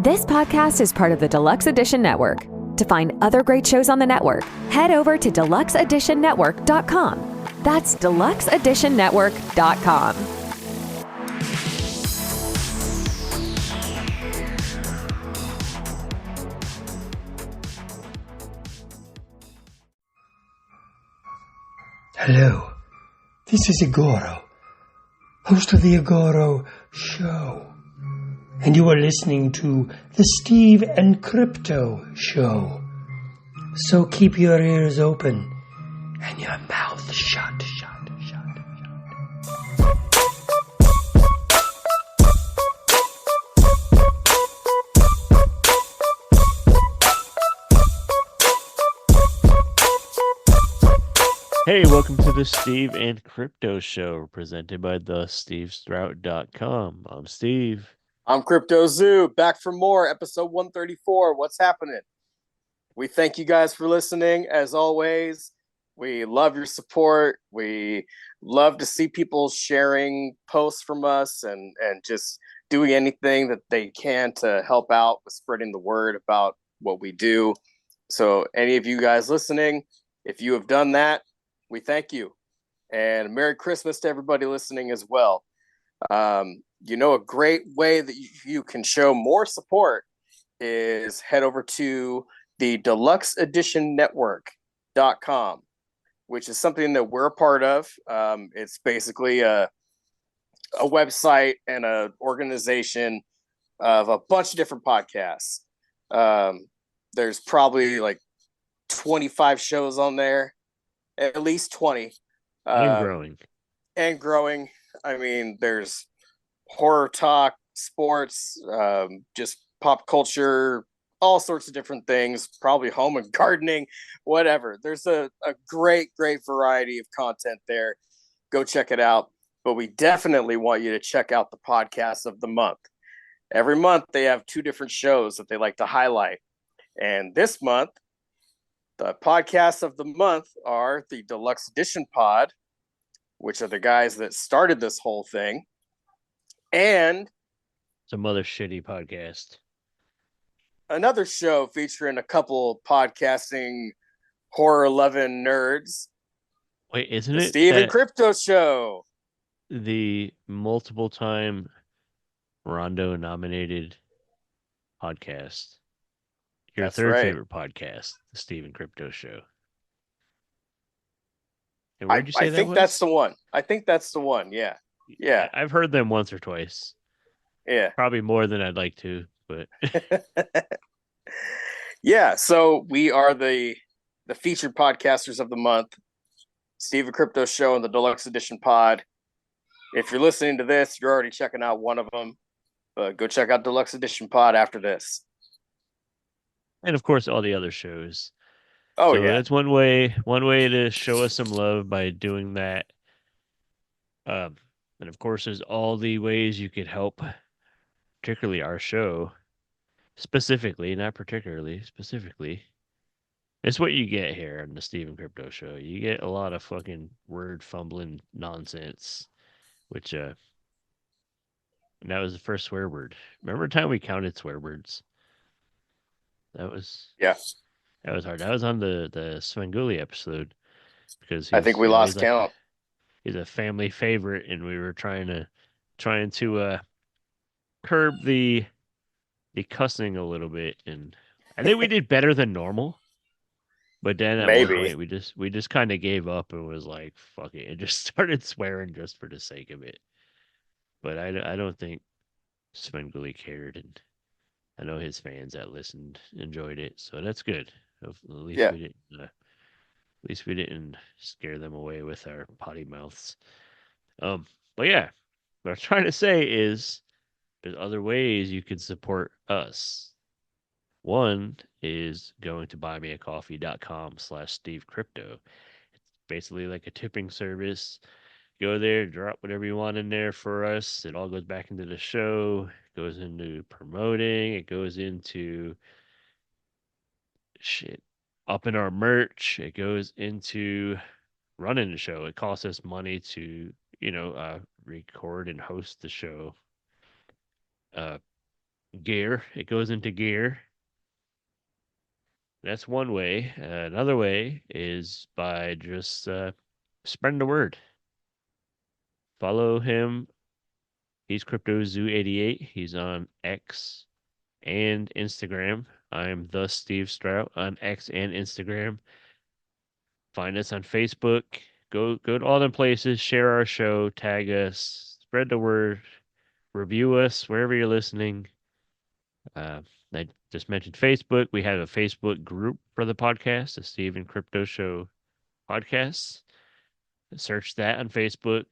This podcast is part of the Deluxe Edition Network. To find other great shows on the network, head over to deluxeeditionnetwork.com. That's deluxeeditionnetwork.com. Hello, this is Igoro, host of the Igoro Show, and you are listening to the Steve and Crypto Show. So keep your ears open and your mouth shut. Hey, welcome to the Steve and Crypto Show, presented by thestevestrout.com. I'm Steve. I'm Crypto Zoo, back for more, episode 134. What's happening? We thank you guys for listening. As always, we love your support. We love to see people sharing posts from us and just doing anything that they can to help out with spreading the word about what we do. So any of you guys listening, if you have done that, we thank you. And Merry Christmas to everybody listening as well. A great way that you can show more support is head over to the deluxeeditionnetwork.com, which is something that we're a part of. It's basically a website and an organization of a bunch of different podcasts. There's probably like 25 shows on there, at least 20. And growing. I mean, there's horror talk, sports, just pop culture, all sorts of different things, probably home and gardening, whatever. There's a great variety of content there. Go check it out. But we definitely want you to check out the podcast of the month. Every month they have 2 different shows that they like to highlight. And this month, the podcasts of the month are the Deluxe Edition Pod, which are the guys that started this whole thing, and some other shitty podcast. Another show featuring a couple podcasting horror-loving nerds. Wait, isn't the it Steve and Crypto Show? The multiple-time Rondo-nominated podcast. Your That's third right. favorite podcast, the Steve and Crypto Show. And where'd you say I think that's the one. Yeah. I've heard them once or twice. Yeah. Probably more than I'd like to, but yeah. So we are the featured podcasters of the month, Steve and Crypto Show and the Deluxe Edition Pod. If you're listening to this, you're already checking out one of them, but go check out Deluxe Edition Pod after this. And of course, all the other shows. Oh, so yeah. That's one way to show us some love by doing that. And of course, there's all the ways you could help, particularly our show, specifically. It's what you get here on the Steve and Crypto Show. You get a lot of fucking word fumbling nonsense, which and that was the first swear word. Remember the time we counted swear words? That was hard. That was on the Svengoolie episode because I think we lost count. He's a family favorite, and we were trying to curb the cussing a little bit, and I think we did better than normal. But then at one point we just kind of gave up and was like, fuck it, and just started swearing just for the sake of it. But I don't think Svengoolie cared, and I know his fans that listened enjoyed it, so that's good. At least we didn't scare them away with our potty mouths. But yeah, what I'm trying to say is there's other ways you can support us. One is going to buymeacoffee.com/SteveCrypto. It's basically like a tipping service. Go there, drop whatever you want in there for us. It all goes back into the show. It goes into promoting. It goes into upping our merch. It goes into running the show. It costs us money to, record and host the show. gear. It goes into gear. That's one way. Another way is by just spreading the word. Follow him. He's CryptoZoo88. He's on X and Instagram. I'm the Steve Strout on X and Instagram. Find us on Facebook. Go to all them places. Share our show. Tag us. Spread the word. Review us wherever you're listening. I just mentioned Facebook. We have a Facebook group for the podcast, the Steve and Crypto Show podcast. Search that on Facebook.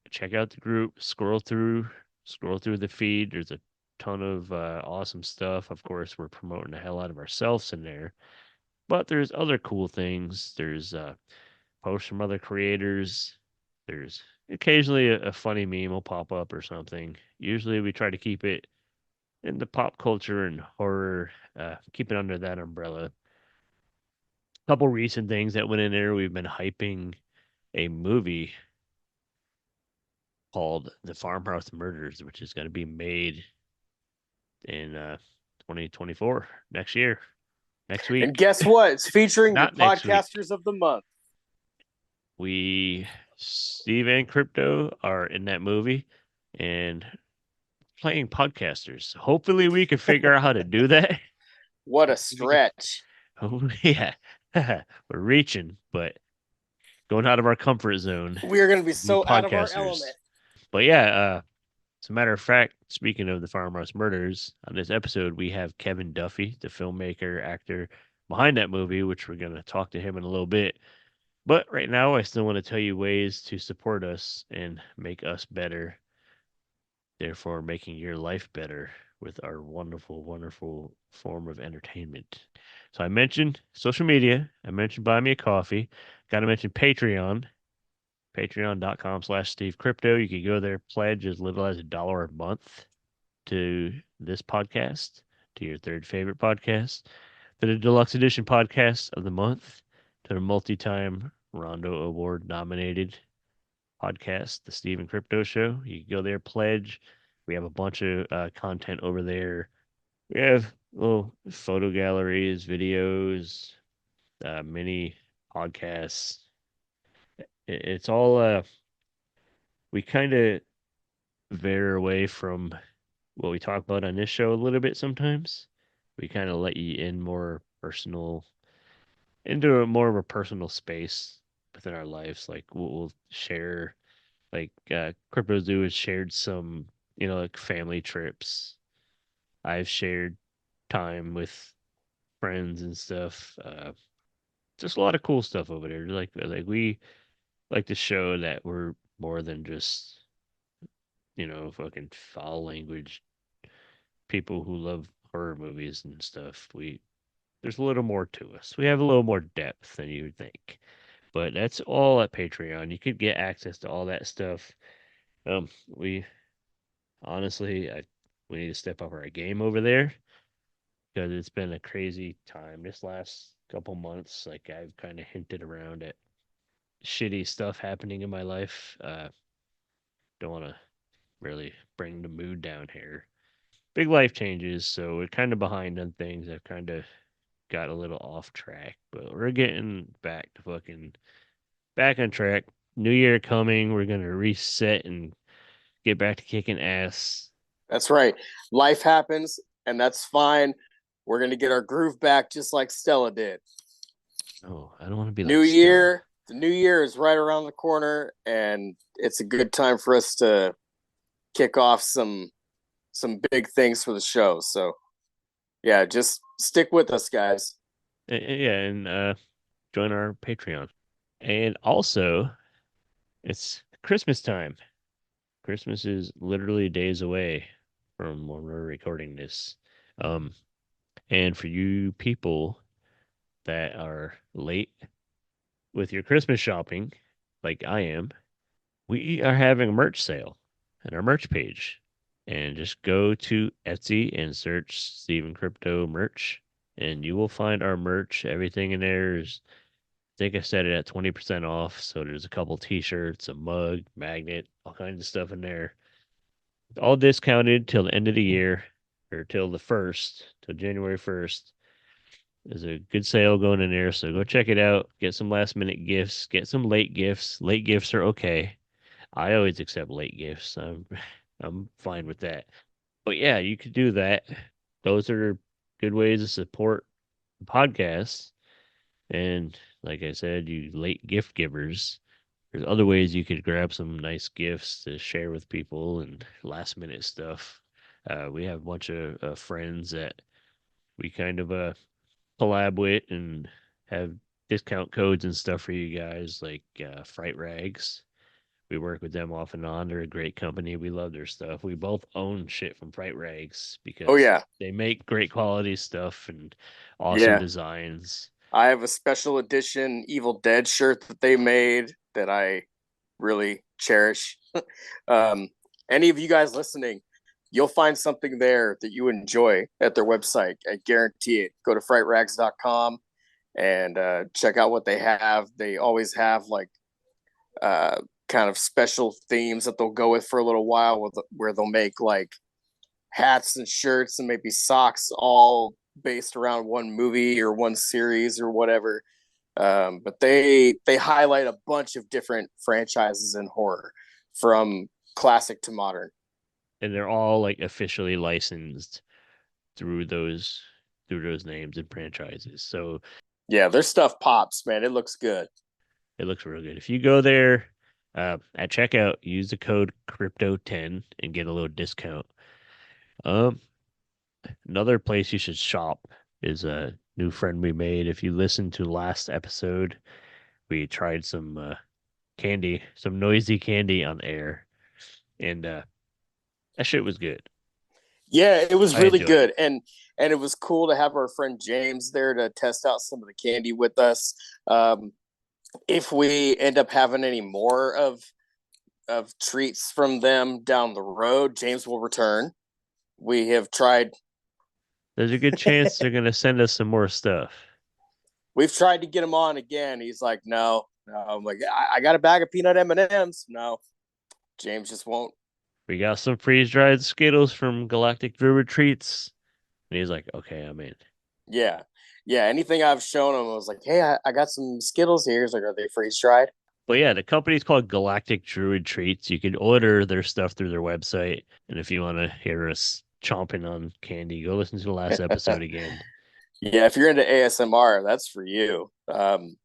Check out the group. Scroll through the feed. There's a ton of awesome stuff. Of course, we're promoting the hell out of ourselves in there, but there's other cool things. There's posts from other creators. There's occasionally a funny meme will pop up or something. Usually, we try to keep it in the pop culture and horror, keep it under that umbrella. A couple recent things that went in there. We've been hyping a movie called The Farmhouse Murders, which is going to be made in 2024, next year, next week. And guess what? It's featuring the Not next week. podcasters of the month. Steve and Crypto are in that movie and playing podcasters. Hopefully we can figure out how to do that. What a stretch. Oh, yeah. We're reaching, but going out of our comfort zone. We are going to be so out of our podcasters. element. But yeah, as a matter of fact, speaking of the Farmhouse Murders, on this episode, we have Kevin Duffy, the filmmaker, actor behind that movie, which we're going to talk to him in a little bit. But right now, I still want to tell you ways to support us and make us better, therefore making your life better with our wonderful, wonderful form of entertainment. So I mentioned social media. I mentioned buy me a coffee. Got to mention Patreon. Patreon.com/Steve Crypto. You can go there, pledge as little as $1 a month to this podcast, to your third favorite podcast, to the Deluxe Edition podcast of the month, to the multi-time Rondo Award nominated podcast, The Steve and Crypto Show. You can go there, pledge. We have a bunch of content over there. We have little photo galleries, videos, mini podcasts. It's all we kind of veer away from what we talk about on this show a little bit sometimes. We kind of let you in more personal, into a more of a personal space within our lives. Like we'll share, like Crypto Zoo has shared some, like family trips. I've shared time with friends and stuff. Just a lot of cool stuff over there. Like we like to show that we're more than just fucking foul language people who love horror movies and stuff. There's a little more to us. We have a little more depth than you would think. But that's all at Patreon. You could get access to all that stuff. We honestly, we need to step up our game over there because it's been a crazy time this last couple months. Like I've kind of hinted around at shitty stuff happening in my life. Don't want to really bring the mood down here. Big life changes, so we're kind of behind on things. I've kind of got a little off track, but we're getting back on track. New year coming, we're gonna reset and get back to kicking ass. That's right. Life happens, and that's fine. We're going to get our groove back just like Stella did. Oh, I don't want to be New like year. The new year is right around the corner, and it's a good time for us to kick off some big things for the show. So, yeah, just stick with us, guys. Yeah, and join our Patreon. And also, it's Christmas time. Christmas is literally days away from when we're recording this. And for you people that are late with your Christmas shopping, like I am, we are having a merch sale on our merch page. And just go to Etsy and search Steven Crypto merch, and you will find our merch. Everything in there is, I think I set it at 20% off. So there's a couple t-shirts, a mug, magnet, all kinds of stuff in there. All discounted till the end of the year, or till January 1st. There's a good sale going in there, so go check it out. Get some last minute gifts. Get some late gifts. Late gifts are okay. I always accept late gifts. I'm fine with that. But yeah, you could do that. Those are good ways to support the podcast. And like I said, you late gift givers, there's other ways you could grab some nice gifts to share with people and last minute stuff. We have a bunch of friends that we kind of collab with and have discount codes and stuff for you guys, like Fright Rags. We work with them off and on. They're a great company. We love their stuff. We both own shit from Fright Rags Oh because yeah, they make great quality stuff and awesome yeah. designs. I have a special edition Evil Dead shirt that they made that I really cherish. Any of you guys listening, you'll find something there that you enjoy at their website. I guarantee it. Go to frightrags.com and check out what they have. They always have like kind of special themes that they'll go with for a little while, where they'll make like hats and shirts and maybe socks, all based around one movie or one series or whatever. But they highlight a bunch of different franchises in horror, from classic to modern. And they're all like officially licensed through those names and franchises. So yeah, their stuff pops, man. It looks good. it looks real good. If you go there at checkout, use the code Crypto10 and get a little discount. Another place you should shop is a new friend we made. If you listen to last episode, we tried some candy, some noisy candy on air, and that shit was good. Yeah, it was I really enjoyed good. it. And it was cool to have our friend James there to test out some of the candy with us. If we end up having any more of treats from them down the road, James will return. We have tried. There's a good chance they're gonna send us some more stuff. We've tried to get him on again. He's like, no. I'm like, I got a bag of peanut M&Ms. No, James just won't. We got some freeze dried Skittles from Galactic Druid Treats, and he's like, "Okay, I'm in." Yeah, yeah. Anything I've shown him, I was like, hey, I got some Skittles here. He's like, are they freeze dried? But yeah, the company's called Galactic Druid Treats. You can order their stuff through their website, and if you want to hear us chomping on candy, go listen to the last episode again. Yeah, if you're into ASMR, that's for you. And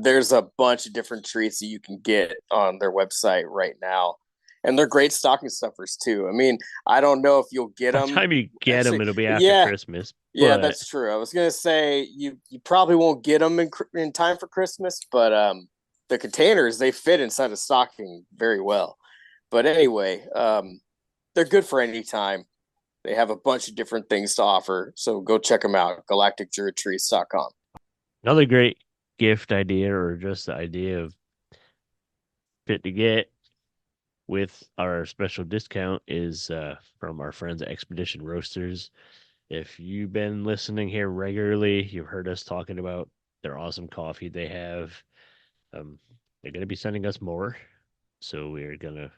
there's a bunch of different treats that you can get on their website right now, and they're great stocking stuffers too. I mean, I don't know if you'll get By the them. time you get them, it'll be after Yeah, Christmas. yeah, But that's true. I was gonna say you probably won't get them in time for Christmas, but the containers, they fit inside a stocking very well. But anyway, they're good for any time. They have a bunch of different things to offer, so go check them out. GalacticDruidTreats.com. another great gift idea, or just the idea of fit to get with our special discount, is from our friends at Expedition Roasters. If you've been listening here regularly, you've heard us talking about their awesome coffee they have. They're going to be sending us more, so we're going to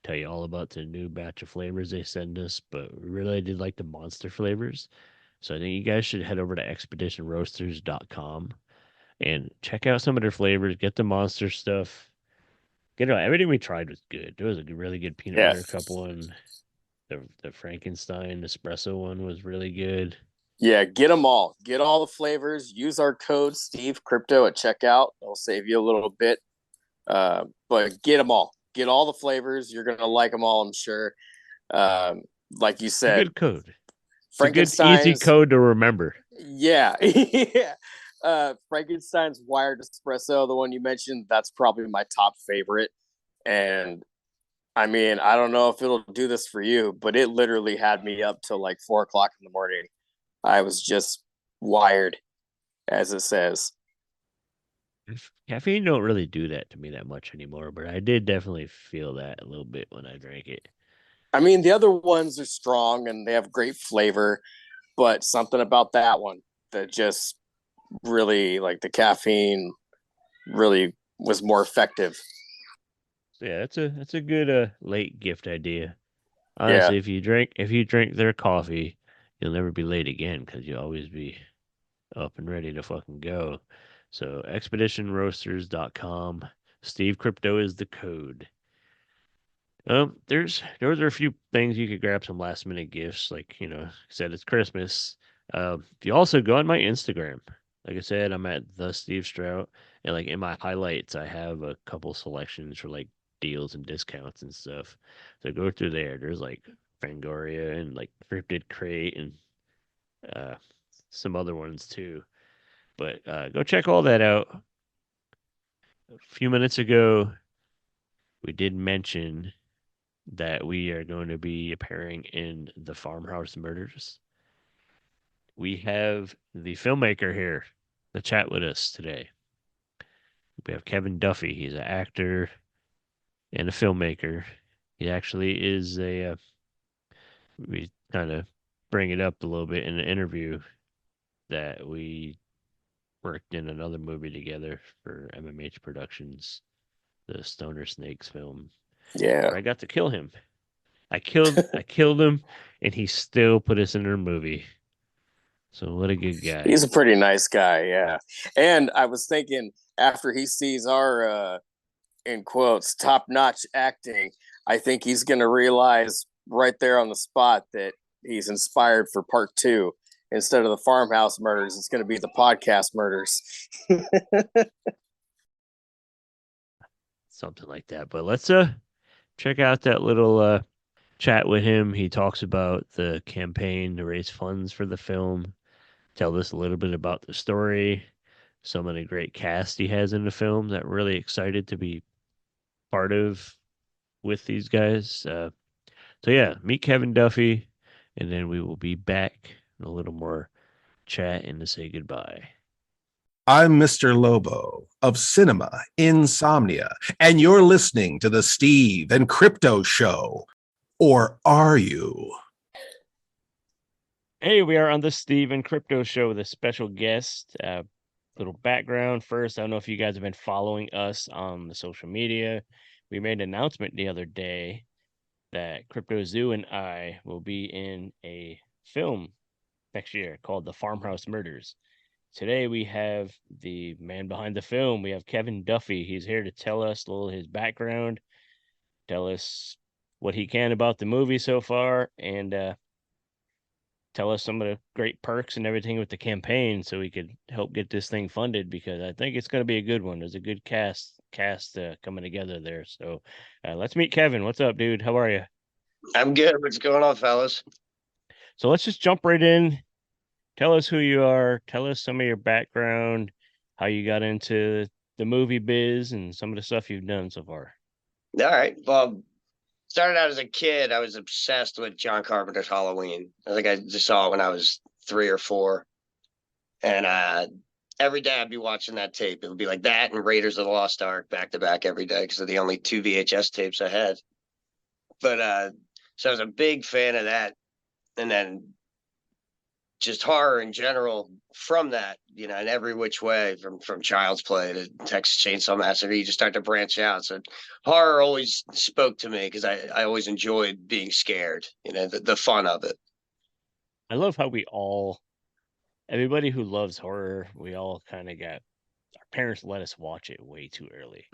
tell you all about the new batch of flavors they send us, but we really did like the monster flavors. So I think you guys should head over to expeditionroasters.com and check out some of their flavors, get the monster stuff. Everything we tried was good. There was a really good peanut butter cup one. The Frankenstein espresso one was really good. Yeah, get them all. Get all the flavors. Use our code Steve Crypto at checkout. It'll save you a little bit. But get them all. Get all the flavors. You're gonna like them all, I'm sure. Like you said, Good code. It's a good, easy Frankenstein's code to remember. Yeah. Yeah. Frankenstein's wired espresso, the one you mentioned, that's probably my top favorite. And I mean, I don't know if it'll do this for you, but it literally had me up till like 4 o'clock in the morning. I was just wired, as it says. Caffeine don't really do that to me that much anymore, but I did definitely feel that a little bit when I drank it. I mean, the other ones are strong and they have great flavor, but something about that one that just really, like, the caffeine really was more effective. Yeah, that's a good late gift idea. Yeah. Honestly, if you drink their coffee, you'll never be late again because you'll always be up and ready to fucking go. So expeditionroasters.com. Steve Crypto is the code. Those are a few things you could grab some last minute gifts. Like, I said, it's Christmas. If you also go on my Instagram, like I said, I'm at the Steve Strout, and like in my highlights, I have a couple selections for like deals and discounts and stuff. So go through there. There's like Fangoria and like Cryptid Crate and uh, some other ones too. But go check all that out. A few minutes ago, we did mention that we are going to be appearing in the Farmhouse Murders. We have the filmmaker here to chat with us today. We have Kevin Duffy. He's an actor and a filmmaker. He actually is we kind of bring it up a little bit in the interview that we worked in another movie together for MMH Productions, the Stoner Snakes film. Yeah. Where I got to kill him. I killed him, and he still put us in our movie. So what a good guy. He's a pretty nice guy, yeah. And I was thinking after he sees our in quotes top-notch acting, I think he's going to realize right there on the spot that he's inspired for part 2. Instead of the Farmhouse Murders, it's going to be the podcast murders. Something like that. But let's check out that little chat with him. He talks about the campaign to raise funds for the film, tell us a little bit about the story, some of the great cast he has in the film that we're really excited to be part of with these guys. So yeah, meet Kevin Duffy, and then we will be back in a little more chat and to say goodbye. I'm Mr. Lobo of Cinema Insomnia, and you're listening to the Steve and Crypto Show. Or are you? Hey, we are on the Steve and Crypto Show with a special guest. Little background first. I don't know if you guys have been following us on the social media. We made an announcement the other day that Crypto Zoo and I will be in a film next year called the Farmhouse Murders. Today we have the man behind the film. We have Kevin Duffy. He's here to tell us a little his background, tell us what he can about the movie so far, and tell us some of the great perks and everything with the campaign so we could help get this thing funded, because I think it's going to be a good one. There's a good cast coming together there. So let's meet Kevin. What's up, dude? How are you? I'm good. What's going on, fellas? So let's just jump right in. Tell us who you are. Tell us some of your background, how you got into the movie biz, and some of the stuff you've done so far. All right. Well, started out as a kid. I was obsessed with John Carpenter's Halloween. I think I just saw it when I was 3 or 4. And every day I'd be watching that tape. It would be like that and Raiders of the Lost Ark back to back every day because they're the only 2 VHS tapes I had. But so I was a big fan of that. And then just horror in general from that, in every which way, from Child's Play to Texas Chainsaw Massacre, you just start to branch out. So horror always spoke to me because I always enjoyed being scared, the fun of it. I love how everybody who loves horror, we all kind of got, our parents let us watch it way too early.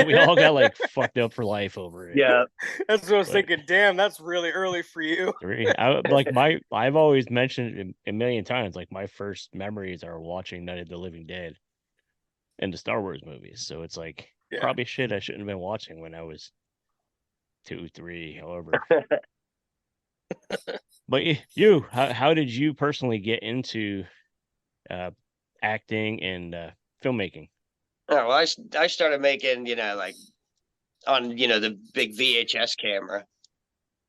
We all got like fucked up for life over it. Yeah. That's what I was thinking. Damn, that's really early for you. I've always mentioned it a million times, like my first memories are watching Night of the Living Dead and the Star Wars movies. So it's like probably shit I shouldn't have been watching when I was 2, 3, however. But how did you personally get into acting and filmmaking? Oh, well, I started making, like on, the big VHS camera.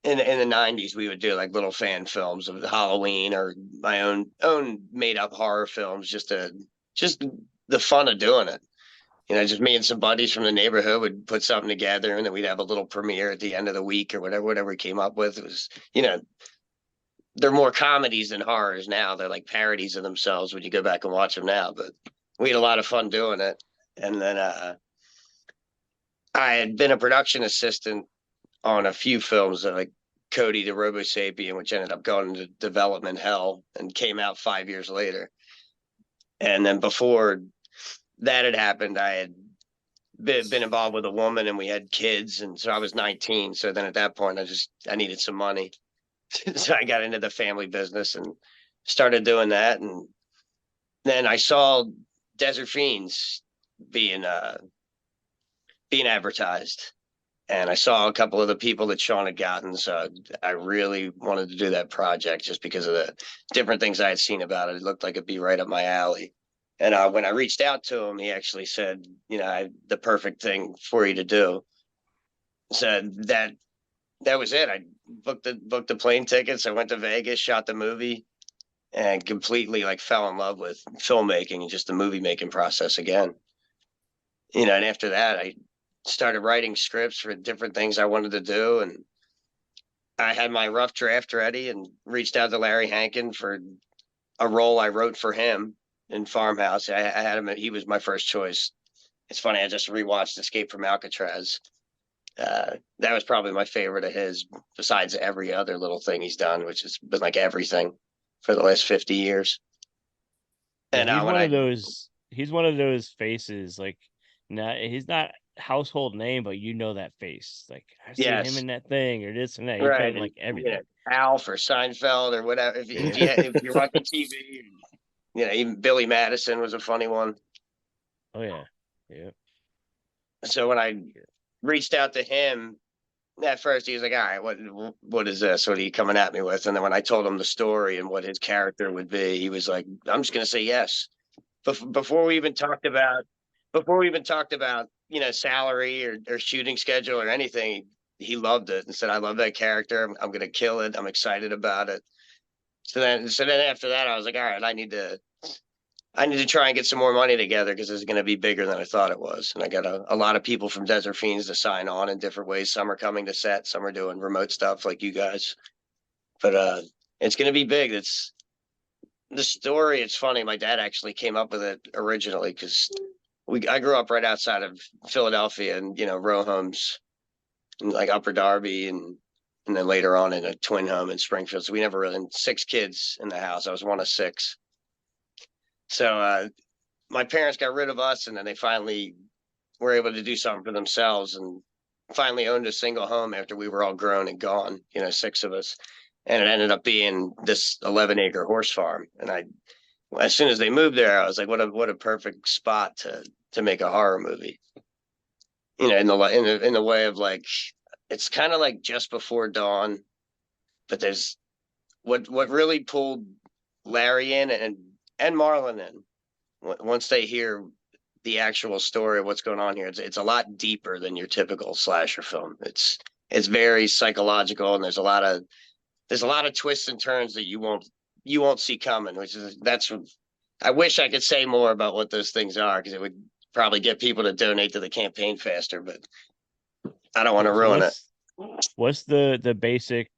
In the 90s, we would do like little fan films of Halloween or my own made up horror films, just the fun of doing it. Just me and some buddies from the neighborhood would put something together, and then we'd have a little premiere at the end of the week or whatever we came up with. It was, they're more comedies than horrors now. They're like parodies of themselves when you go back and watch them now. But we had a lot of fun doing it. And then I had been a production assistant on a few films, like Cody the Robo Sapien, which ended up going into development hell and came out 5 years later. And then before that had happened, I had been involved with a woman and we had kids. And so I was 19. So then at that point, I needed some money. So I got into the family business and started doing that. And then I saw Desert Fiends being advertised. And I saw a couple of the people that Sean had gotten. So I really wanted to do that project just because of the different things I had seen about it. It looked like it'd be right up my alley. And when I reached out to him, he actually said, the perfect thing for you to do. So that was it. I booked the plane tickets. I went to Vegas, shot the movie, and completely fell in love with filmmaking and just the movie making process again. And after that, I started writing scripts for different things I wanted to do. And I had my rough draft ready and reached out to Larry Hankin for a role I wrote for him in Farmhouse. I had him. He was my first choice. It's funny. I just rewatched Escape from Alcatraz. That was probably my favorite of his, besides every other little thing he's done, which has been everything for the last 50 years. And he's one of those. He's one of those faces. He's not household name, but that face. I've seen him in that thing or this and that. He's right, been everything. Alf or Seinfeld or whatever. If you're watching TV, even Billy Madison was a funny one. Oh yeah, yeah. So when I reached out to him, at first he was like, "All right, what is this? What are you coming at me with?" And then when I told him the story and what his character would be, he was like, "I'm just gonna say yes." Before we even talked about salary or shooting schedule or anything, he loved it and said, "I love that character. I'm gonna kill it. I'm excited about it." So then after that, I was like, "All right, I need to try and get some more money together because this is going to be bigger than I thought it was." And I got a lot of people from Desert Fiends to sign on in different ways. Some are coming to set, some are doing remote stuff like you guys. But it's going to be big. It's the story. It's funny. My dad actually came up with it originally because I grew up right outside of Philadelphia and row homes in Upper Darby and then later on in a twin home in Springfield. So we never really, and 6 kids in the house. I was one of 6. So my parents got rid of us, and then they finally were able to do something for themselves and finally owned a single home after we were all grown and gone, 6 of us. And it ended up being this 11-acre horse farm. And as soon as they moved there, I was like, what a perfect spot to make a horror movie. In the way of it's kind of like Just Before Dawn, but there's what really pulled Larry in and Marlon in. Once they hear the actual story of what's going on here, it's a lot deeper than your typical slasher film. It's very psychological, and there's a lot of twists and turns that you won't see coming. I wish I could say more about what those things are because it would probably get people to donate to the campaign faster, but I don't want to ruin it. What's the basic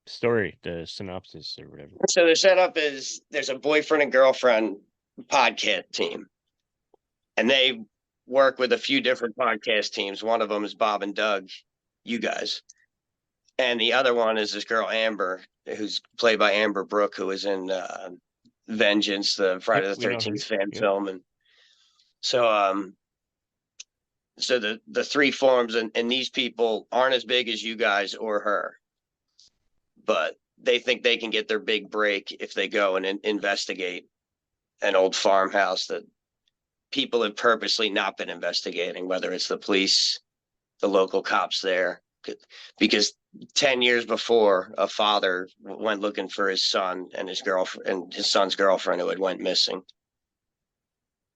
story, the synopsis or whatever? So the setup is there's a boyfriend and girlfriend podcast team, and they work with a few different podcast teams. One of them is Bob and Doug, you guys, and the other one is this girl Amber, who's played by Amber Brooke, who is in Vengeance, the Friday the 13th fan film. And so so the 3 forms, and these people aren't as big as you guys or her, but they think they can get their big break if they go and investigate an old farmhouse that people have purposely not been investigating, whether it's the police, the local cops there, because 10 years before, a father went looking for his son and his girlfriend and his son's girlfriend who had went missing.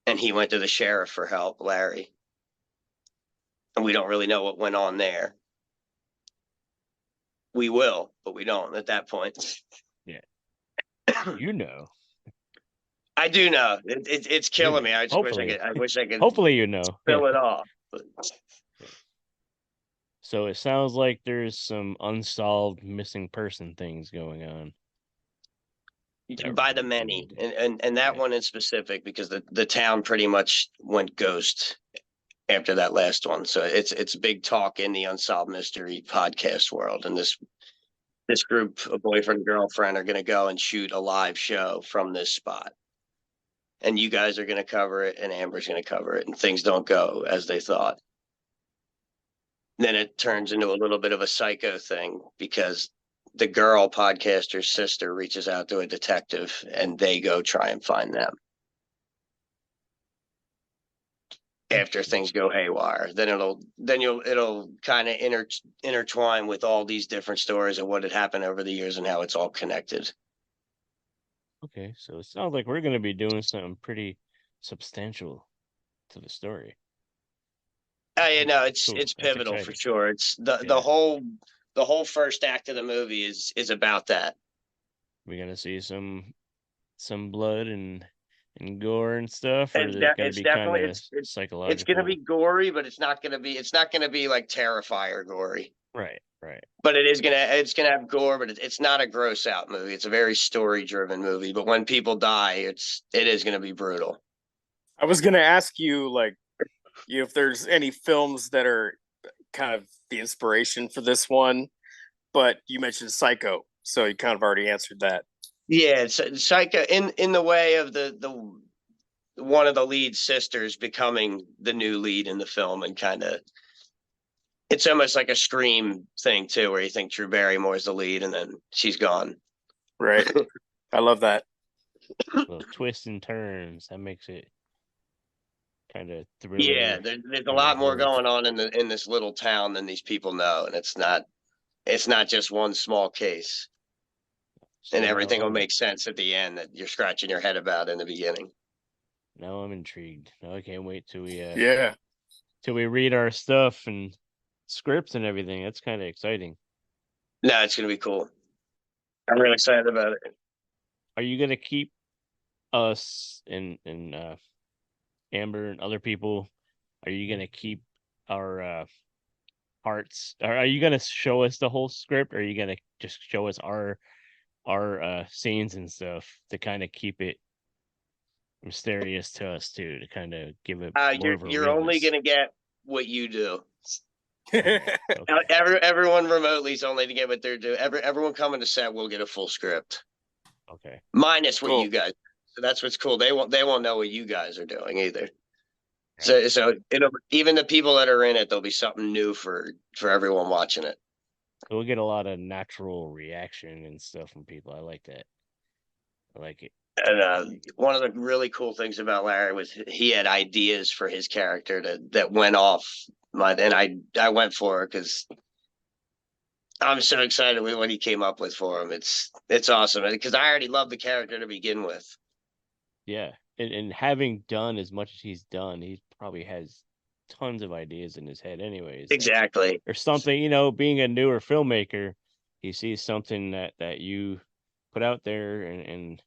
And he went to the sheriff for help, Larry. And we don't really know what went on there. We will, but we don't at that point. Yeah. I do know. It's killing me. I wish I could hopefully fill it off. But... So it sounds like there's some unsolved missing person things going on. By the many. And that one in specific, because the town pretty much went ghost after that last one. So it's big talk in the Unsolved Mystery podcast world. And this group, a boyfriend and girlfriend, are going to go and shoot a live show from this spot. And you guys are going to cover it, and Amber's going to cover it, and things don't go as they thought. Then it turns into a little bit of a psycho thing because the girl podcaster's sister reaches out to a detective, and they go try and find them. After things go haywire, then it'll kind of intertwine with all these different stories of what had happened over the years and how it's all connected. Okay, so it sounds like we're going to be doing something pretty substantial to the story. It's Cool. it's That's pivotal exciting. for sure. It's the Yeah. whole first act of the movie is about that. We're going to see some blood and gore and stuff, or is it going to It's be definitely kind of it's psychological? going to be gory, but it's not going to be like Terrifier gory. Right. But it's gonna have gore, but it's not a gross out movie. It's a very story driven movie. But when people die, it is gonna be brutal. I was gonna ask you, like, if there's any films that are kind of the inspiration for this one, but you mentioned Psycho, so you kind of already answered that. Yeah, it's Psycho in the way of the one of the lead sisters becoming the new lead in the film, and kind of it's almost like a Scream thing too, where you think Drew Barrymore's the lead, and then she's gone. Right. I love that. Little twists and turns that makes it kind of thriller. Yeah, there's a lot more going on in this little town than these people know, and it's not just one small case. And everything will make sense at the end that you're scratching your head about in the beginning. Now I'm intrigued. Now I can't wait till we till we read our stuff and scripts and everything. That's kind of exciting. No, it's gonna be cool. I'm really excited about it. Are you gonna keep us and Amber and other people? Are you gonna keep our parts? Are you gonna show us the whole script? Or are you gonna just show us our scenes and stuff to kind of keep it mysterious to us too, to kind of give it more of a You're only realness? gonna get what you do. Okay. Everyone remotely is only to get what they're doing. Everyone coming to set will get a full script. Okay. Minus what Cool. you guys. So that's what's cool. They won't know what you guys are doing either. Right. So it'll, even the people that are in it, there'll be something new for everyone watching it. We'll get a lot of natural reaction and stuff from people. I like that. I like it. And one of the really cool things about Larry was he had ideas for his character that went off and I went for it because I'm so excited with what he came up with for him. It's awesome because I already love the character to begin with. Yeah. And having done as much as he's done, he probably has tons of ideas in his head anyways. Exactly. Or something, being a newer filmmaker, he sees something that you put out there and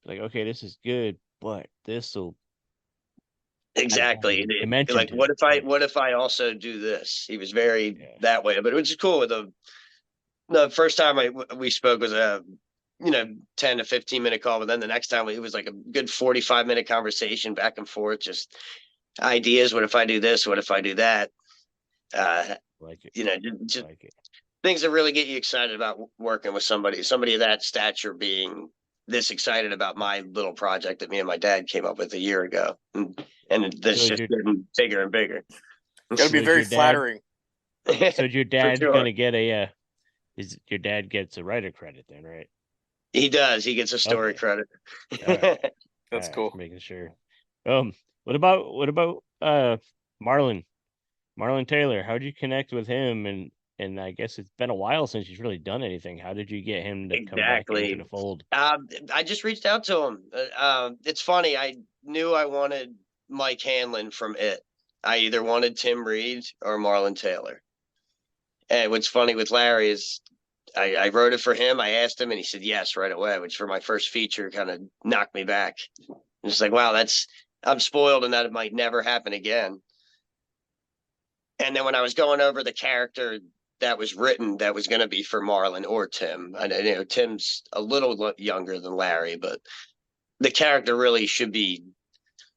like, okay, this is good, but this will exactly. Like, what if I also do this? He was very that way, but it was just cool. The first time we spoke was a 10 to 15 minute call, but then the next time it was like a good 45-minute conversation back and forth, just ideas. What if I do this? What if I do that? Like it. Just like it. Things that really get you excited about working with somebody of that stature, being this excited about my little project that me and my dad came up with a year ago, and this just getting bigger and bigger. It'll be very flattering. So your dad's sure. gonna get your dad gets a writer credit then, right? He does. He gets a story credit. That's cool. Making sure. What about Marlon Taylor? How'd you connect with him? And I guess it's been a while since he's really done anything. How did you get him to come back into the fold? I just reached out to him. It's funny. I knew I wanted Mike Hanlon from It. I either wanted Tim Reed or Marlon Taylor. And what's funny with Larry is I wrote it for him. I asked him and he said yes right away, which for my first feature kind of knocked me back. It's like, wow, I'm spoiled and that it might never happen again. And then when I was going over the character that was written that was going to be for Marlon or Tim, I Tim's a little younger than Larry, but the character really should be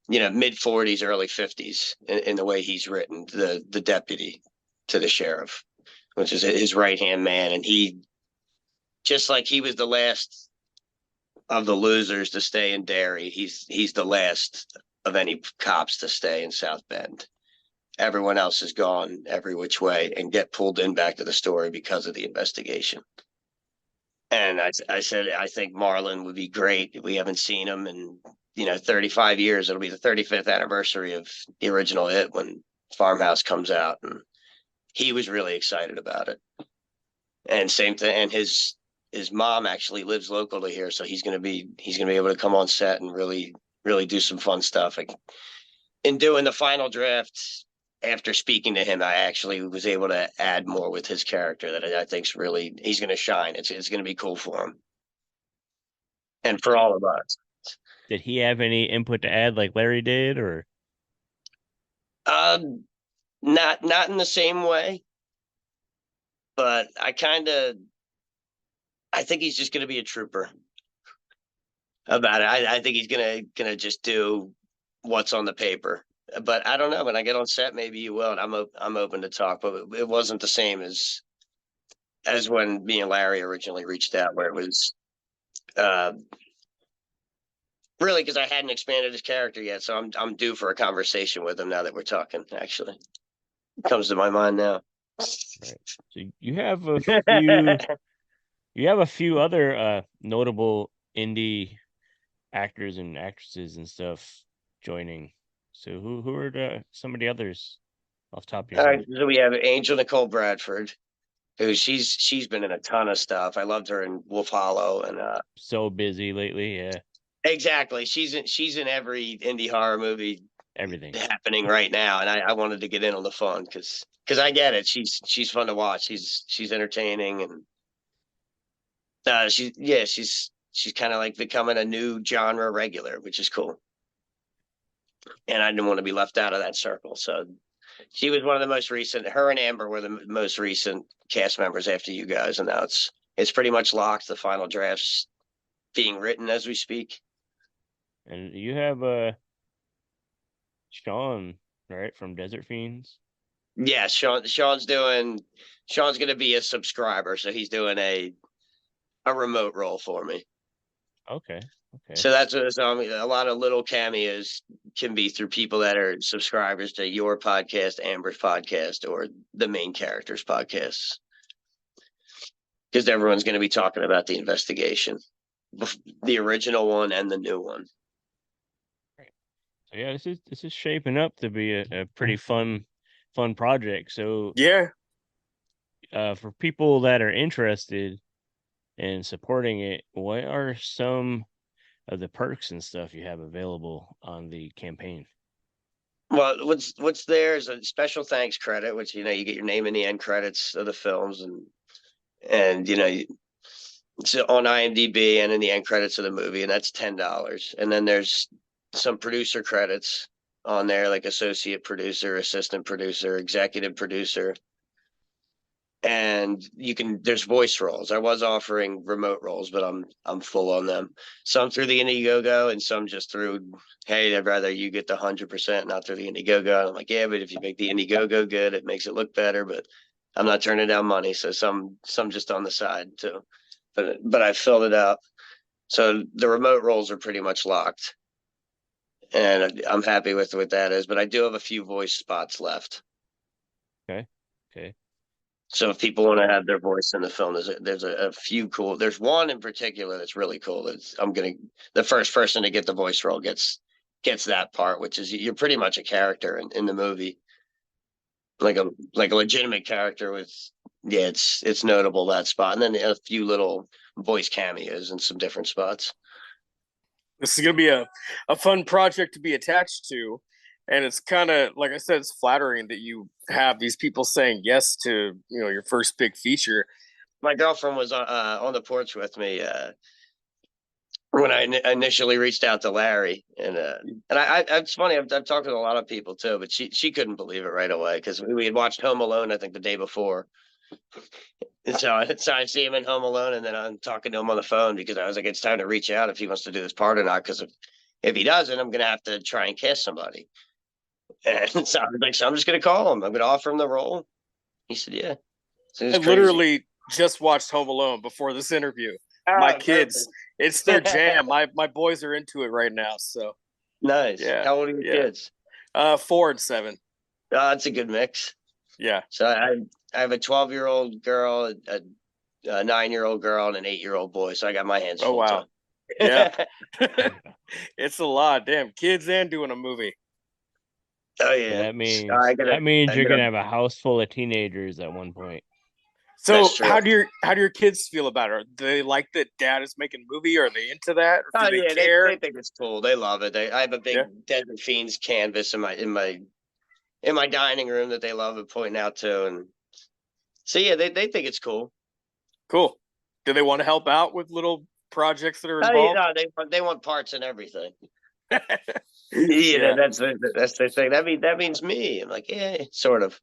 mid-40s, early 50s in the way he's written, the deputy to the sheriff, which is his right-hand man. And he, just like he was the last of the losers to stay in Derry, he's the last of any cops to stay in South Bend. Everyone else has gone every which way and get pulled in back to the story because of the investigation. And I said, I think Marlon would be great. We haven't seen him in 35 years. It'll be the 35th anniversary of the original It when Farmhouse comes out, and he was really excited about it. And same thing. And his mom actually lives local to here, so he's gonna be able to come on set and really do some fun stuff. Like, in doing the final draft, after speaking to him, I actually was able to add more with his character that I think's he's going to shine. It's going to be cool for him and for all of us. Did he have any input to add like Larry did, or? Not in the same way, but I think he's just going to be a trooper about it. I think he's going to just do what's on the paper. But I don't know. When I get on set, maybe you will. And I'm open to talk. But it wasn't the same as when me and Larry originally reached out, where it was really because I hadn't expanded his character yet. So I'm due for a conversation with him now that we're talking. Actually, it comes to my mind now. Right. So you have a few other notable indie actors and actresses and stuff joining. So who are some of the others off the top of your head? So we have Angel Nicole Bradford, who she's been in a ton of stuff. I loved her in Wolf Hollow, and so busy lately. Yeah, exactly. She's in every indie horror movie, everything happening right now, and I wanted to get in on the fun because I get it. She's fun to watch. She's entertaining, and she's kind of like becoming a new genre regular, which is cool. And I didn't want to be left out of that circle. So she was one of the most recent. Her and Amber were the most recent cast members after you guys. And now it's pretty much locked. The final draft's being written as we speak. And you have Sean, right, from Desert Fiends? Yeah, Sean's going to be a subscriber. So he's doing a remote role for me. Okay. So that's a lot of little cameos can be through people that are subscribers to your podcast, Amber's podcast, or the main character's podcasts, because everyone's going to be talking about the investigation, the original one and the new one. Right. So yeah, this is shaping up to be a pretty fun project. So Yeah. For people that are interested in supporting it, what are some of the perks and stuff you have available on the campaign? Well, what's there is a special thanks credit, which you get your name in the end credits of the films, and it's on IMDb and in the end credits of the movie, and that's $10. And then there's some producer credits on there, like associate producer, assistant producer, executive producer. And there's voice roles. I was offering remote roles, but I'm full on them. Some through the Indiegogo and some just through, hey, I'd rather you get the 100%, not through the Indiegogo. And I'm like, yeah, but if you make the Indiegogo good, it makes it look better. But I'm not turning down money, so some just on the side too. But I filled it out. So the remote roles are pretty much locked, and I'm happy with what that is. But I do have a few voice spots left. Okay. So if people want to have their voice in the film, there's a few cool. There's one in particular that's really cool. The first person to get the voice role gets that part, which is you're pretty much a character in the movie, like a legitimate character with. Yeah, it's notable, that spot, and then a few little voice cameos in some different spots. This is gonna be a fun project to be attached to. And it's kind of, like I said, it's flattering that you have these people saying yes to, your first big feature. My girlfriend was on the porch with me when I initially reached out to Larry, and it's funny. I've talked to a lot of people too, but she couldn't believe it right away because we had watched Home Alone, I think, the day before. And so I see him in Home Alone, and then I'm talking to him on the phone because I was like, it's time to reach out if he wants to do this part or not, because If he doesn't, I'm gonna have to try and cast somebody. And so I was like, so I'm just gonna call him. I'm gonna offer him the role. He said, yeah. So I literally just watched Home Alone before this interview. My kids, it's their jam. My boys are into it right now. So nice. Yeah. How old are your kids? 4 and 7. It's a good mix. Yeah. So I have a 12-year-old girl, a 9-year-old girl, and an 8-year-old boy. So I got my hands full. Oh wow. Yeah. It's a lot. Damn, kids and doing a movie. Oh yeah. So that means you're gonna have a house full of teenagers at one point. So how do your kids feel about it? Do they like that dad is making a movie? Are they into that? Or do they care? They think it's cool. They love it. I have a big Desert Fiends canvas in my dining room that they love it pointing out to, and so yeah, they think it's cool. Cool. Do they want to help out with little projects that are involved? They want parts and everything. Yeah, that's the thing. That means me. I'm like, yeah, sort of.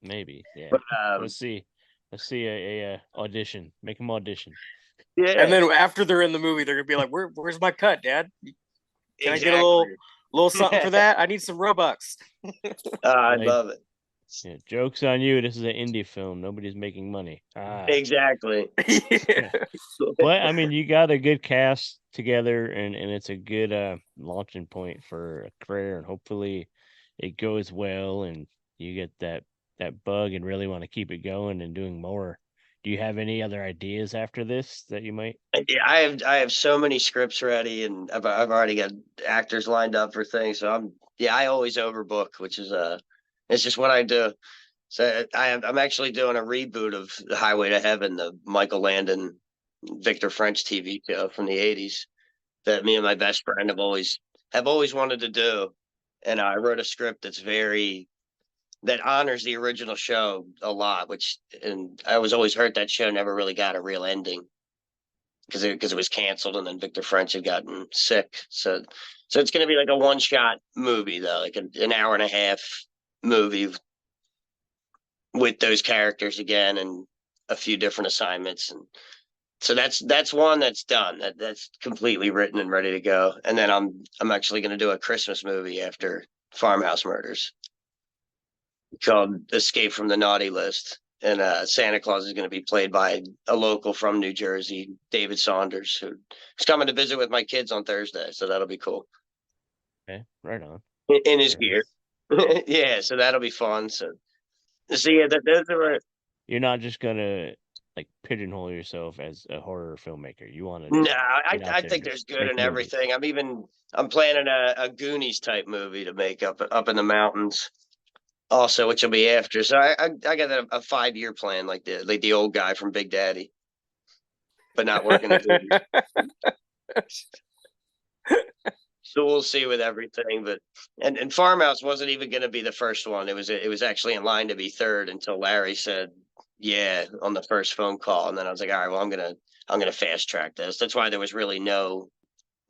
Maybe, yeah. But, let's see a audition. Make them audition. Yeah, and then after they're in the movie, they're gonna be like, "Where's my cut, Dad? Can I get a little something for that? I need some Robux." I love it. Yeah, joke's on you. This is an indie film. Nobody's making money. Exactly. But I mean, you got a good cast together, and it's a good launching point for a career, and hopefully it goes well, and you get that bug and really want to keep it going and doing more. Do you have any other ideas after this that you might? Yeah, I have so many scripts ready, and I've already got actors lined up for things. So I always overbook, which is it's just what I do. So I'm actually doing a reboot of The Highway to Heaven, the Michael Landon, Victor French TV show from the '80s that me and my best friend have always wanted to do. And I wrote a script that honors the original show a lot, and I was always hurt that show never really got a real ending because it was canceled, and then Victor French had gotten sick. So it's going to be like a one-shot movie though, like an hour and a half movie with those characters again and a few different assignments. And so that's one that's done. That's completely written and ready to go. And then I'm actually going to do a Christmas movie after Farmhouse Murders called Escape from the Naughty List. And Santa Claus is going to be played by a local from New Jersey, David Saunders, who's coming to visit with my kids on Thursday. So that'll be cool. Okay, right on. In his gear. Yeah, so that'll be fun. So yeah, those are. You're not just gonna like pigeonhole yourself as a horror filmmaker. You want to? No, I think there's good in everything. I'm planning a Goonies type movie to make up in the mountains, also, which will be after. So I got a 5-year plan, like the old guy from Big Daddy, but not working at Goonies. So we'll see with everything, but and Farmhouse wasn't even going to be the first one. It was actually in line to be third until Larry said, "Yeah," on the first phone call, and then I was like, "All right, well, I'm gonna fast track this." That's why there was really no,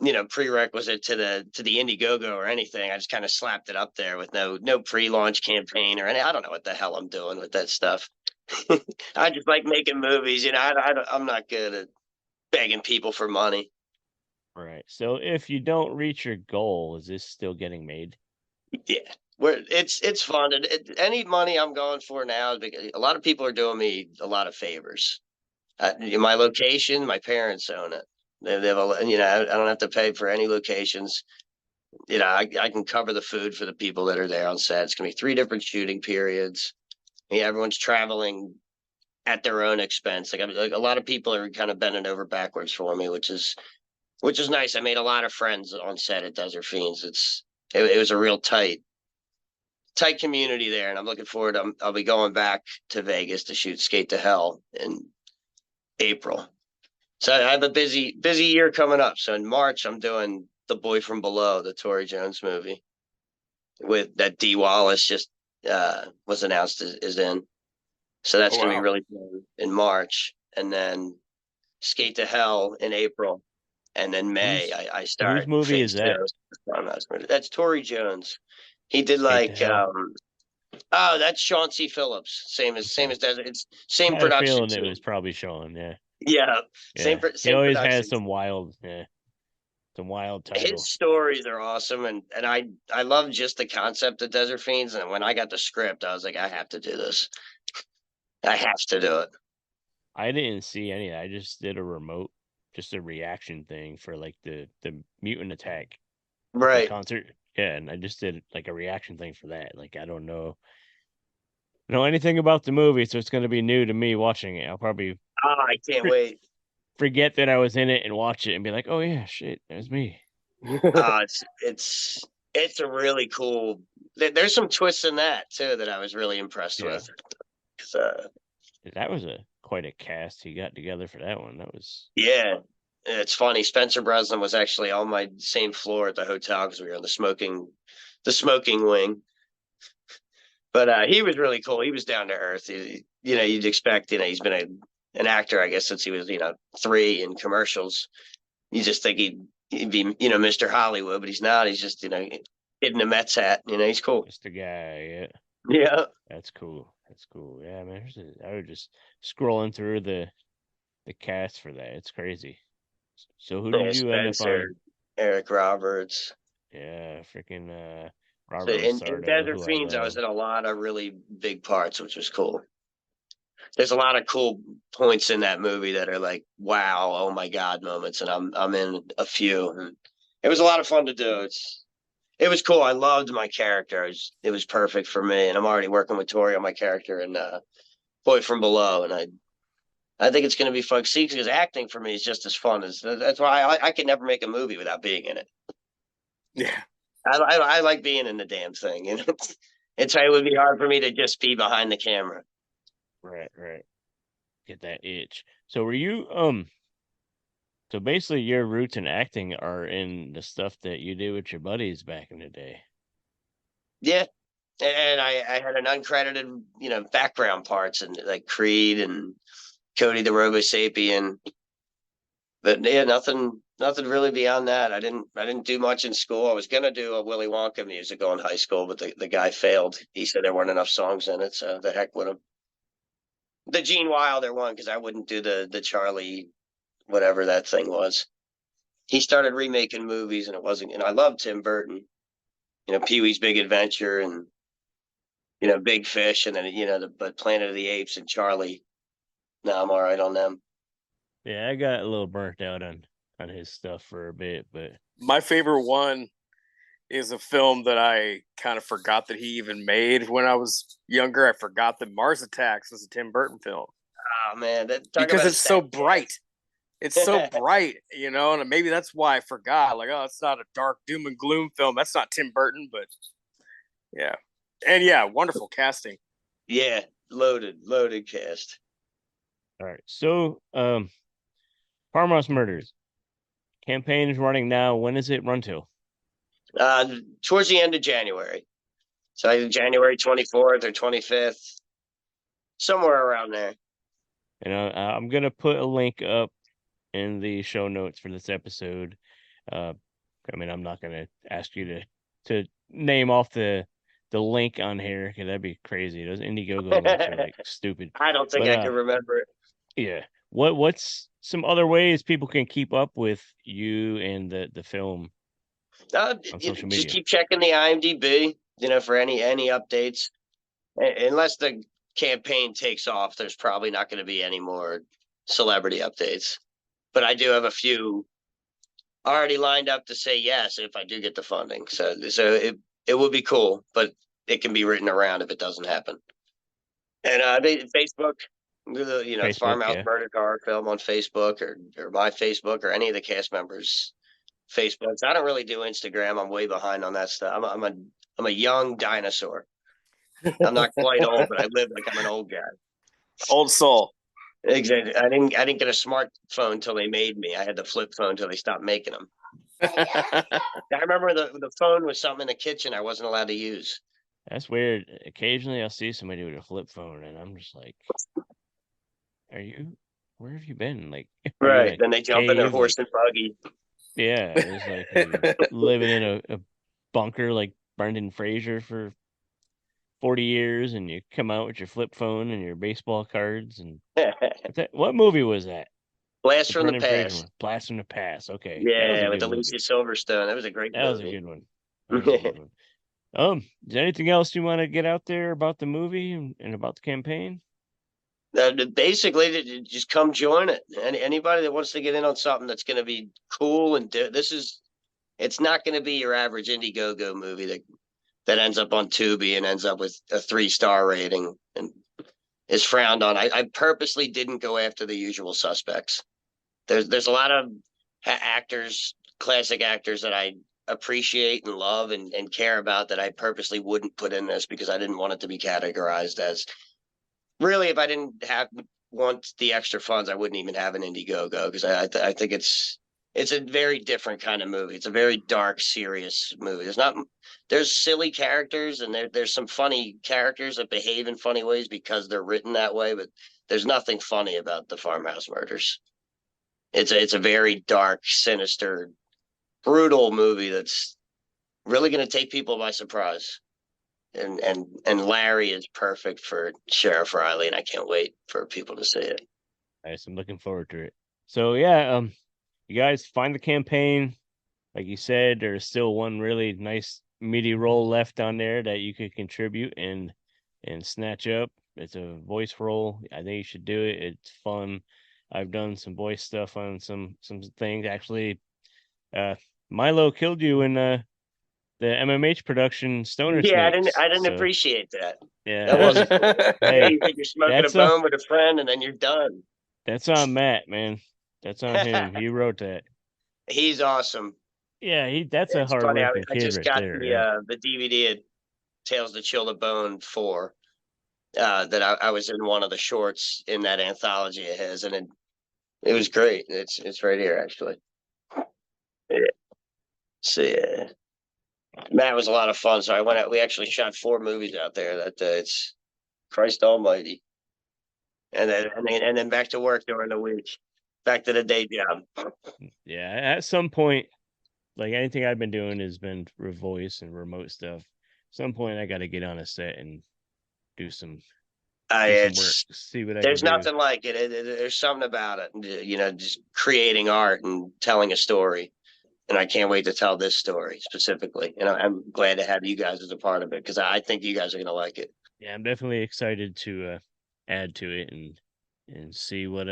prerequisite to the Indiegogo or anything. I just kind of slapped it up there with no pre-launch campaign or any. I don't know what the hell I'm doing with that stuff. I just like making movies, I'm not good at begging people for money. Right. So if you don't reach your goal, is this still getting made? Yeah, it's fun. And any money I'm going for now, because a lot of people are doing me a lot of favors. My location, my parents own it. They have I don't have to pay for any locations. I can cover the food for the people that are there on set. It's gonna be 3 different shooting periods. Yeah, everyone's traveling at their own expense. Like a lot of people are kind of bending over backwards for me, which is nice. I made a lot of friends on set at Desert Fiends. It was a real tight community there, and I'm looking forward. I'll be going back to Vegas to shoot Skate to Hell in April. So I have a busy year coming up. So in March, I'm doing The Boy from Below, the Tory Jones movie, with that Dee Wallace just was announced is in. So that's going to be really fun in March, and then Skate to Hell in April. And then May, I start. Whose movie is that? That's Tory Jones. He did that's Sean C. Phillips. Same as Desert. It's same production. It was probably Sean. Yeah. Yeah. Same. He always has some Some wild His title. stories are awesome, and I love just the concept of Desert Fiends. And when I got the script, I was like, I have to do this. I have to do it. I didn't see any. I just did a remote, just a reaction thing for like the mutant attack the Right. concert. Yeah, and I just did like a reaction thing for that. Like I don't know anything about the movie, so it's going to be new to me watching it. I'll probably I can't wait. forget that I was in it and watch it and be like, oh yeah, shit, that's me. It's a really cool. There's some twists in that too that I was really impressed with. That was quite a cast he got together for that one. That was It's funny. Spencer Breslin was actually on my same floor at the hotel because we were in the smoking wing. But he was really cool. He was down to earth. You'd expect. He's been an actor, I guess, since he was 3 in commercials. You just think he'd be Mr. Hollywood, but he's not. He's just hitting a Mets hat. He's cool. Just a guy. Yeah. That's cool. Yeah, man. I was just scrolling through the cast for that. It's crazy. So who did you end up on? Eric Roberts. Yeah, freaking So in Desert Fiends, I was in a lot of really big parts, which was cool. There's a lot of cool points in that movie that are like, wow, oh my God moments, and I'm in a few. And it was a lot of fun to do. It was cool. I loved my character. It was perfect for me, and I'm already working with Tori on my character in Boy from Below, and I think it's going to be fun. See, because acting for me is just as fun as that's why I can never make a movie without being in it. Yeah, I like being in the damn thing. It would be hard for me to just be behind the camera. Right. Get that itch. So were you so basically your roots in acting are in the stuff that you did with your buddies back in the day. Yeah. And I had an uncredited, background parts and like Creed and Cody the Robo Sapien. But yeah, nothing really beyond that. I didn't do much in school. I was gonna do a Willy Wonka musical in high school, but the guy failed. He said there weren't enough songs in it, so the heck with him. The Gene Wilder one, because I wouldn't do the Charlie, whatever that thing was. He started remaking movies, and it wasn't. And I love Tim Burton. Pee Wee's Big Adventure, and Big Fish, and then but Planet of the Apes and Charlie. No, I'm all right on them. Yeah, I got a little burnt out on his stuff for a bit, but my favorite one is a film that I kind of forgot that he even made when I was younger. I forgot that Mars Attacks was a Tim Burton film. Oh man, because it's so bright. It's so bright, and maybe that's why I forgot. Like, oh, it's not a dark doom and gloom film. That's not Tim Burton, but yeah. And yeah, wonderful casting. Yeah, loaded cast. All right. So, Farmhouse Murders campaign is running now. When does it run till? Towards the end of January. So either January 24th or 25th, somewhere around there. I'm gonna put a link up in the show notes for this episode. I'm not gonna ask you to name off the link on here because that'd be crazy. Those Indiegogo links are like stupid. I don't think I can remember it. Yeah. What's some other ways people can keep up with you and the film on social media? Just keep checking the IMDb, for any updates. Unless the campaign takes off, there's probably not going to be any more celebrity updates. But I do have a few already lined up to say yes if I do get the funding. So it would be cool, but it can be written around if it doesn't happen. And Facebook, Facebook, Farmhouse Murders horror film on Facebook or my Facebook or any of the cast members' Facebooks. I don't really do Instagram. I'm way behind on that stuff. I'm a young dinosaur. I'm not quite old, but I live like I'm an old guy. Old soul. Exactly. I didn't get a smartphone until they made me. I had the flip phone until they stopped making them. I remember the phone was something in the kitchen I wasn't allowed to use. That's weird. Occasionally I'll see somebody with a flip phone and I'm just like, where have you been? Like, right. Then they jump in their horse and buggy. Yeah. It's like living in a bunker like Brendan Fraser for 40 years and you come out with your flip phone and your baseball cards and what movie was that? Blast from the Brendan Fraser Past. one. Blast from the Past. Okay, that was Yeah, a with good movie. Alicia Silverstone. That was a great That was a movie. good one. That was a good one. Is there anything else you want to get out there about the movie and about the campaign? Basically, just come join it. And anybody that wants to get in on something that's going to be cool and it's not going to be your average Indiegogo movie that ends up on Tubi and ends up with a 3-star rating and is frowned on. I purposely didn't go after the usual suspects. There's a lot of actors, classic actors that I appreciate and love and care about that I purposely wouldn't put in this because I didn't want it to be categorized as really. If I didn't want the extra funds, I wouldn't even have an Indiegogo because I think it's a very different kind of movie. It's a very dark, serious movie. There's silly characters and there's some funny characters that behave in funny ways because they're written that way, but there's nothing funny about the Farmhouse Murders. It's a very dark, sinister, brutal movie that's really going to take people by surprise. And Larry is perfect for Sheriff Riley, and I can't wait for people to see it. Nice. I'm looking forward to it. So yeah, you guys find the campaign. Like you said, there's still one really nice meaty role left on there that you could contribute and snatch up. It's a voice role. I think you should do it. It's fun. I've done some voice stuff on some things. Actually, Milo killed you in the MMH production Stoner Yeah, Snakes. I didn't So, appreciate that. yeah, That wasn't cool. Hey, You think you're smoking a that's bone with a friend and then you're done. that's on Matt, man. That's on him. He wrote that. He's awesome. Yeah, that's a It's funny. hard-working I kid just right got there. Yeah. the DVD of Tales to Chill the Bone 4. That I was in one of the shorts in that anthology of his, and it was great. It's right here actually. Yeah. So yeah, Matt was a lot of fun. So I went out. We actually shot 4 movies out there. It's Christ Almighty, and then back to work during the week, back to the day job. Yeah, at some point, like anything I've been doing has been voice and remote stuff. At some point, I got to get on a set and do some work. See what I There's can do. nothing like it. There's something about it. Just creating art and telling a story. And I can't wait to tell this story specifically. And I'm glad to have you guys as a part of it because I think you guys are going to like it. Yeah, I'm definitely excited to add to it and see what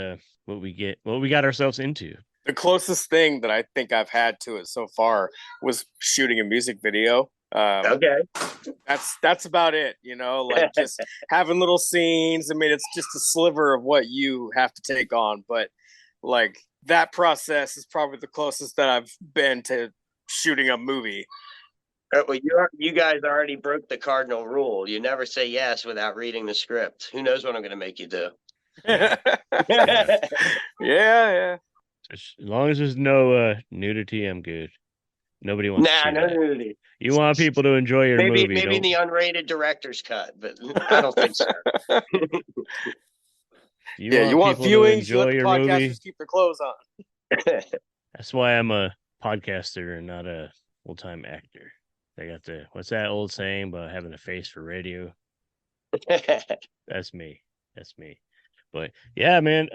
we got ourselves into. The closest thing that I think I've had to it so far was shooting a music video. Okay. That's about it, like just having little scenes. I mean, it's just a sliver of what you have to take on, but like that process is probably the closest that I've been to shooting a movie. Well, you guys already broke the cardinal rule. You never say yes without reading the script. Who knows what I'm going to make you do? Yeah. As long as there's no nudity, I'm good. Nobody wants to see no that. nudity. You want people to enjoy your movie. Maybe in the unrated director's cut, but I don't think so. You want viewings, you let the podcasters keep their clothes on. That's why I'm a podcaster and not a full-time actor. They got what's that old saying about having a face for radio? That's me. But yeah, man,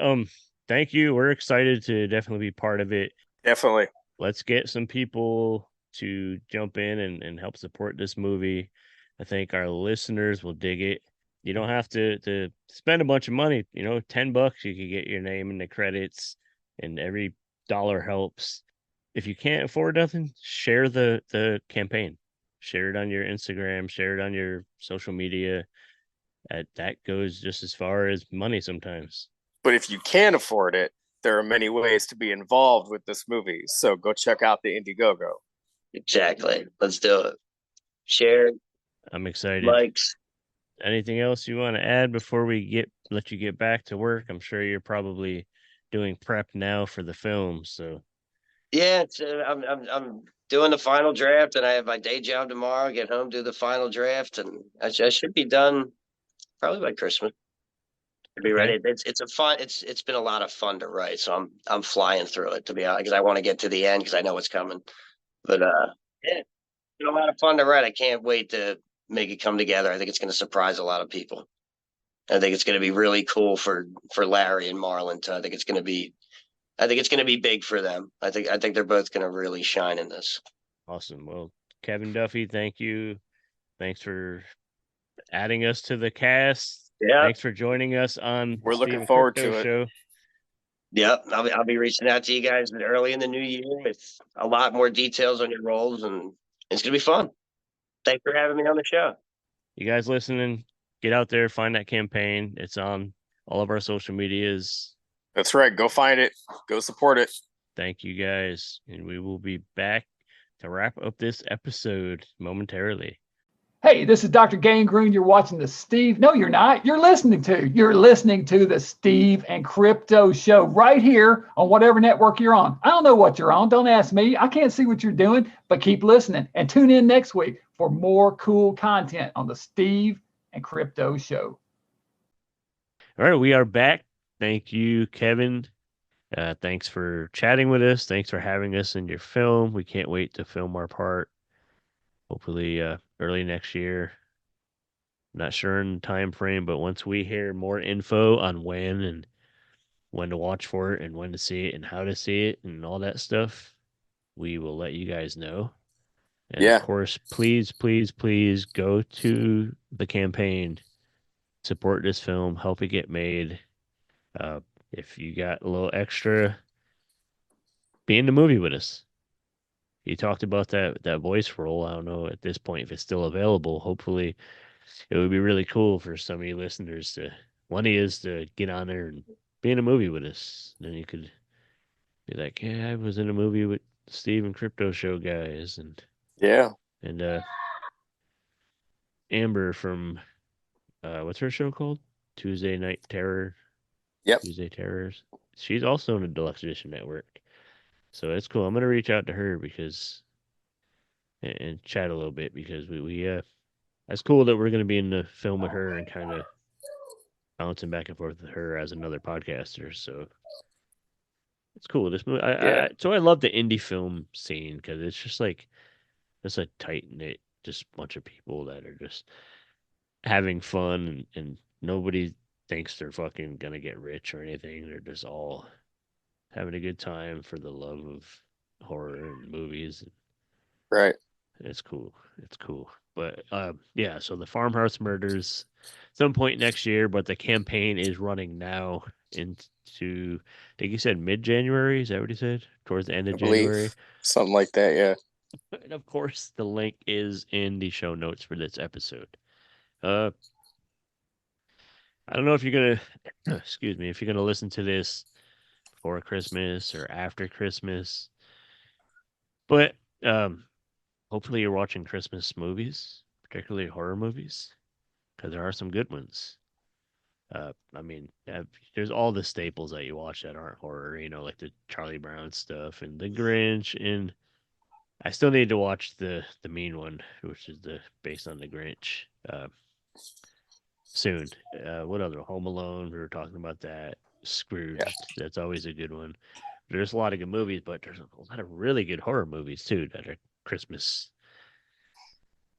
thank you. We're excited to definitely be part of it. Definitely. Let's get some people to jump in and help support this movie. I think our listeners will dig it. You don't have to spend a bunch of money. $10, you could get your name in the credits, and every dollar helps. If you can't afford nothing, share the campaign. Share it on your Instagram, share it on your social media. That goes just as far as money sometimes. But if you can't afford it, there are many ways to be involved with this movie. So go check out the Indiegogo. Exactly. Let's do it. Share. I'm excited. Likes. Anything else you want to add before we let you get back to work? I'm sure you're probably doing prep now for the film. So yeah, I'm doing the final draft, and I have my day job tomorrow. Get home, do the final draft, and I should be done probably by Christmas. Be ready. It's been a lot of fun to write, so I'm flying through it, to be honest, because I want to get to the end because I know what's coming. But yeah, it's been a lot of fun to write. I can't wait to make it come together. I think it's going to surprise a lot of people. I think it's going to be really cool for Larry and Marlon too. I think it's going to be I think it's going to be big for them. I think they're both going to really shine in this. Awesome. Well, Kevin Duffy, thank you. Thanks for adding us to the cast. Yeah. Thanks for joining us on We're the looking Steve forward Crypto to it. Show. Yep, I'll be reaching out to you guys early in the new year with a lot more details on your roles, and it's gonna be fun. Thanks for having me on the show. You guys listening, get out there, find that campaign. It's on all of our social medias. That's right. Go find it. Go support it. Thank you guys, and we will be back to wrap up this episode momentarily. Hey, this is Dr. Gangrene. You're watching the Steve. No, you're not. You're listening to the Steve and Crypto Show right here on whatever network you're on. I don't know what you're on. Don't ask me. I can't see what you're doing, but keep listening and tune in next week for more cool content on the Steve and Crypto Show. All right, we are back. Thank you, Kevin. Thanks for chatting with us. Thanks for having us in your film. We can't wait to film our part. Hopefully early next year. Not sure in time frame, but once we hear more info on when to watch for it and when to see it and how to see it and all that stuff, we will let you guys know. And Yeah. of course, please go to the campaign, support this film, help it get made. If you got a little extra, be in the movie with us. You talked about that voice role. I don't know at this point if it's still available. Hopefully, it would be really cool for some of you listeners to get on there and be in a movie with us. Then you could be like, "Yeah, I was in a movie with Steve and Crypto Show guys," and Amber from what's her show called? Tuesday Night Terror. Yep. Tuesday Terrors. She's also in the Deluxe Edition Network. So it's cool. I'm gonna reach out to her and chat a little bit because we it's cool that we're gonna be in the film with her and kind of bouncing back and forth with her as another podcaster. So it's cool. This movie, I love the indie film scene because it's just like it's a tight knit, just bunch of people that are just having fun and nobody thinks they're fucking gonna get rich or anything. They're just all having a good time for the love of horror and movies. Right. It's cool. It's cool. But yeah, so the Farmhouse Murders some point next year, but the campaign is running now into I think you said mid-January, is that what you said? Towards the end of January. Something like that, yeah. And of course, the link is in the show notes for this episode. I don't know if you're gonna excuse me, if you're gonna listen to this before Christmas or after Christmas. But hopefully you're watching Christmas movies, particularly horror movies, because there are some good ones. I mean, there's all the staples that you watch that aren't horror, like the Charlie Brown stuff and the Grinch, and I still need to watch the Mean One, which is based on the Grinch. Soon. What other? Home Alone, we were talking about that. Scrooged, that's always a good one. There's a lot of good movies, but there's a lot of really good horror movies too that are Christmas.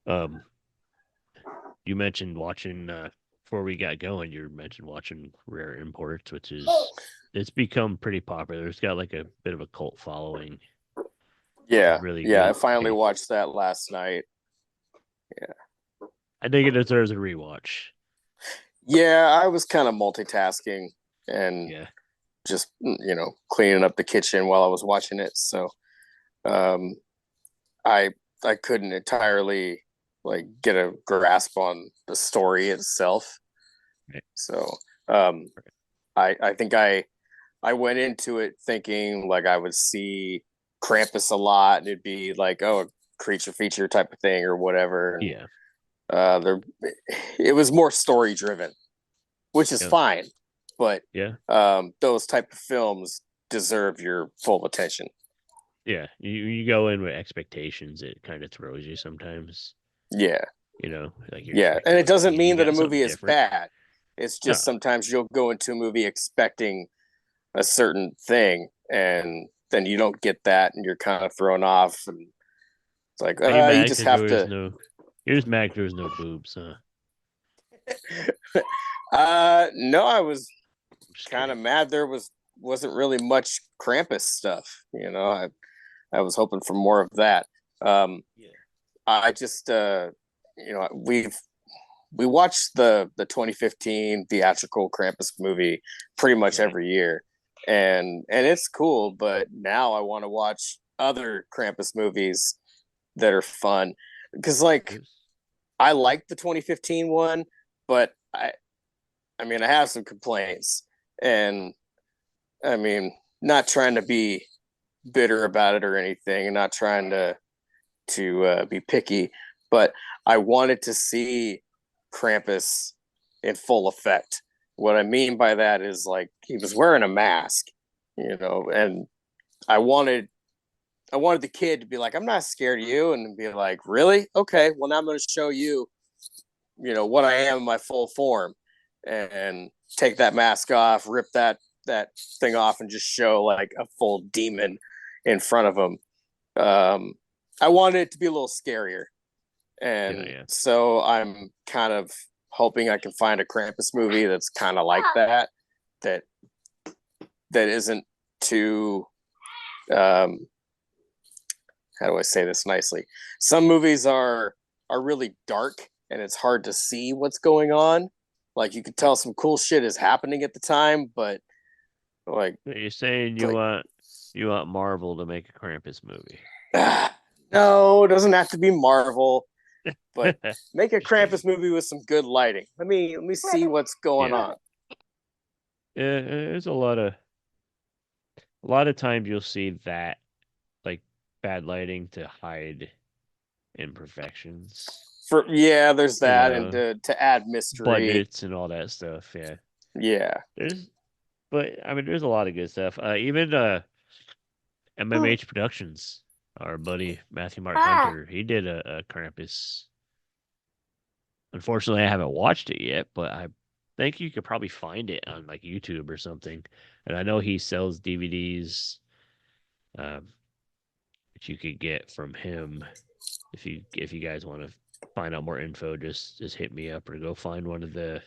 You mentioned watching before we got going. You mentioned watching Rare Imports, which is it's become pretty popular. It's got like a bit of a cult following. Yeah, really. Yeah, I finally watched that last night. Yeah, I think it deserves a rewatch. Yeah, I was kind of multitasking and just cleaning up the kitchen while I was watching it. So, I couldn't entirely get a grasp on the story itself. Right. So, I think I went into it thinking I would see Krampus a lot and it'd be a creature feature type of thing or whatever. And, it was more story driven, which is fine, but those type of films deserve your full attention. Yeah, you go in with expectations, it kind of throws you sometimes. Yeah, and it doesn't mean that a movie is bad. It's just sometimes you'll go into a movie expecting a certain thing and then you don't get that and you're kind of thrown off, and it's like you just have to. You're just mad there was no boobs, huh? No, I was kind of mad there was wasn't really much Krampus stuff. You know, I was hoping for more of that. I just you know, we watched the 2015 theatrical Krampus movie pretty much every year, and it's cool. But now I want to watch other Krampus movies that are fun, because like I like the 2015 one, but I mean I have some complaints, and I mean not trying to be bitter about it or anything, and not trying to be picky, but I wanted to see Krampus in full effect. What I mean by that is like he was wearing a mask, you know, and I wanted the kid to be like, I'm not scared of you, and be like, really? Okay, well now I'm going to show you, you know, what I am in my full form, and take that mask off, rip that thing off, and just show like a full demon in front of him. I wanted it to be a little scarier. And so I'm kind of hoping I can find a Krampus movie that's kind of like that isn't too how do I say this nicely? Some movies are really dark and it's hard to see what's going on. Like you could tell some cool shit is happening at the time, but like you're saying you want Marvel to make a Krampus movie. No, it doesn't have to be Marvel. But make a Krampus movie with some good lighting. Let me see what's going on. Yeah, there's a lot of times you'll see that, like bad lighting to hide imperfections. There's that, you know, and to add mystery, budgets and all that stuff. Yeah. But I mean, there's a lot of good stuff. Even MMH Productions, our buddy Matthew Mark Hunter, he did a Krampus. Unfortunately, I haven't watched it yet, but I think you could probably find it on like YouTube or something. And I know he sells DVDs that you could get from him. If you guys want to find out more info, just hit me up or go find one of the